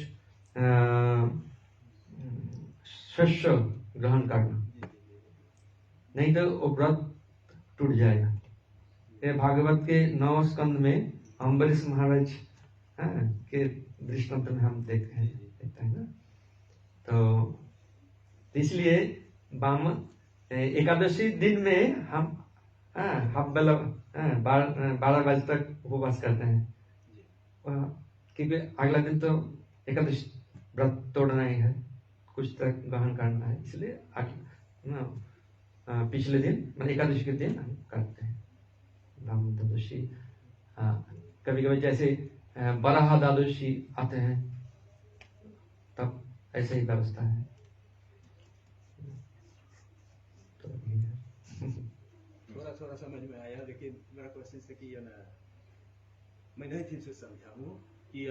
शस्य ग्रहण करना, नहीं तो वो व्रत टूट जाएगा। ये भागवत के 9 स्कंद में अम्बरीश महाराज के दृष्टांत में हम देखते हैं ना। तो इसलिए एकादशी दिन में हम 12 बजे तक उपवास करते हैं, क्योंकि अगला दिन तो एकादशी व्रत तोड़ना ही है, कुछ तक ग्रहण करना है, इसलिए पिछले दिन मतलब एकादशी के दिन हम करते हैं ब्राह्मण द्वादशी। कभी कभी जैसे बराह द्वादशी आते हैं तब ऐसे ही व्यवस्था है। तो थोड़ा समझ में आया, लेकिन मेरा क्वेश्चन से कि मैं नहीं ठीक से समझा हूँ कि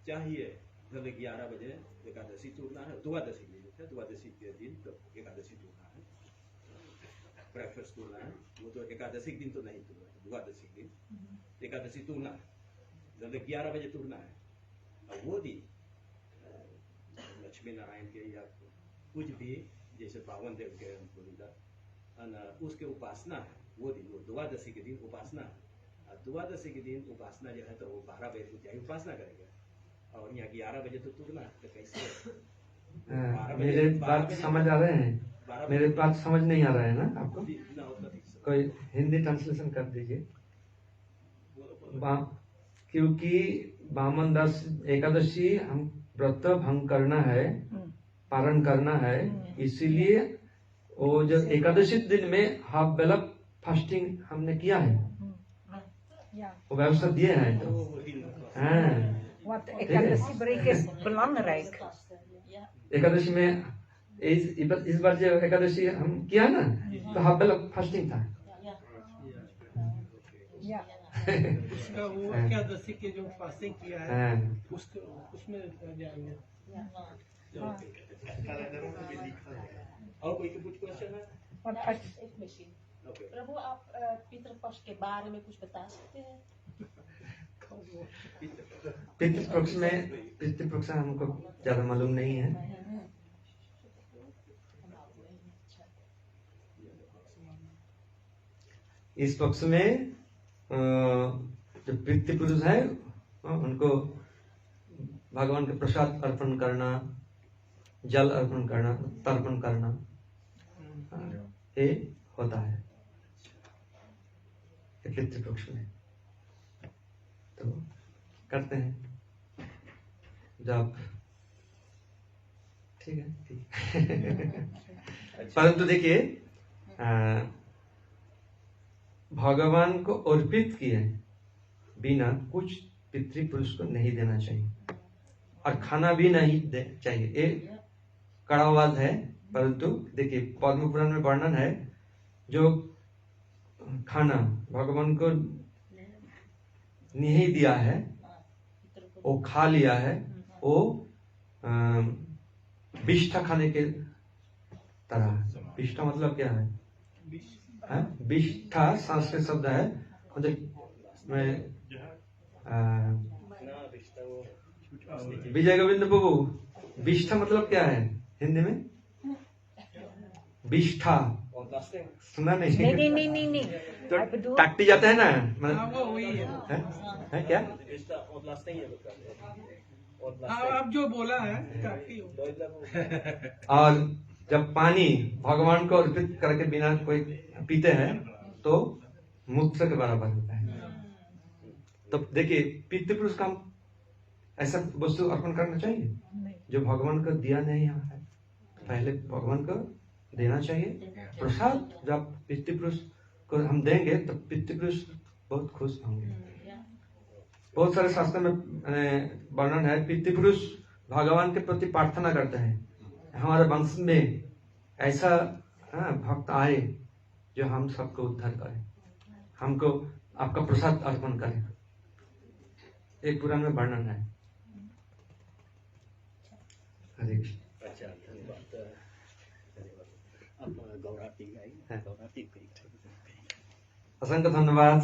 चाहिए जब 11 बजे एकादशी टूटना है, द्वादशी में द्वादशी के दिन तो एकादशी टूटना है, ब्रेकफास्ट टूटना है, वो तो एकादशी के दिन तो नहीं टूटना है, द्वादशी के दिन एकादशी टूटना है, जब 11 बजे टूटना है। और वो दिन लक्ष्मी नारायण के या कुछ भी जैसे पावन देव के उसके उपासना है, वो दिन वो द्वादशी के दिन उपासना है। और द्वादशी के दिन उपासना जो है तो वो 12 बजे तक जाए उपासना करेगा, और यहाँ 11 बजे तो टूटना है, तो कैसे? मेरे बात समझ आ रहे हैं? मेरे बात समझ नहीं आ रहा है ना आपको? कोई हिंदी ट्रांसलेशन कर दीजिए। क्योंकि वामन एकादशी हम व्रत भंग करना है, पारण करना है, इसीलिए वो जो एकादशी दिन में हाफ बेला फास्टिंग हमने किया है, वो व्यवस्था दिए हैं। Want Ekadashi break is belangrijk. Ekadashi में इस बार जो एकादशी हम किया ना, तो हाफ बेला फास्टिंग था। उसका वो एकादशी के जो फास्टिंग किया है हाँ, उसको उसमें जाएंगे। और कोई कुछ क्वेश्चन है? और एक मशीन। ओके। प्रभु आप पितृपक्ष के बारे में कुछ बता सकते हैं? पितृपक्ष में हमको ज्यादा मालूम नहीं है। इस पक्ष में जो पितृपुरुष है उनको भगवान के प्रसाद अर्पण करना, जल अर्पण करना, तर्पण करना, ये होता है पितृपक्ष में। तो करते हैं जब ठीक है, ठीक। परंतु देखिए भगवान को अर्पित किए बिना कुछ पितृपुरुष को नहीं देना चाहिए और खाना भी नहीं चाहिए। ये कड़ावाद है, परंतु देखिए पद्म पुराण में वर्णन है जो खाना भगवान को नहीं दिया है वो खा लिया है, वो विष्ठा खाने के तरह। विष्ठा मतलब क्या है? विष्ठा संस्कृत शब्द है। विजय गोविंद प्रभु, विष्ठा मतलब क्या है हिंदी में? विष्ठा सुना नहीं? नहीं तो टाकटी जाता है ना, वो वही है क्या? आप जो बोला है काफी हो। और जब पानी भगवान को अर्पित करके बिना कोई पीते हैं तो मूत्र के बराबर होता है। तो देखिए पितृपुरुष का ऐसा वस्तु अर्पण करना चाहिए जो भगवान को दिया नहीं है। पहले भगवान को देना चाहिए प्रसाद। जब पितृपुरुष को हम देंगे तो पितृपुरुष बहुत खुश होंगे। बहुत सारे शास्त्र में वर्णन है पितृपुरुष भगवान के प्रति प्रार्थना करते हैं, हमारे वंश में ऐसा भक्त आए जो हम सबको उद्धार करे, हमको आपका प्रसाद अर्पण करे। एक पुराण में वर्णन है। हरे कृष्ण। अच्छा, धन्यवाद। आप गौराती गाई, गौराती असंख्य धन्यवाद।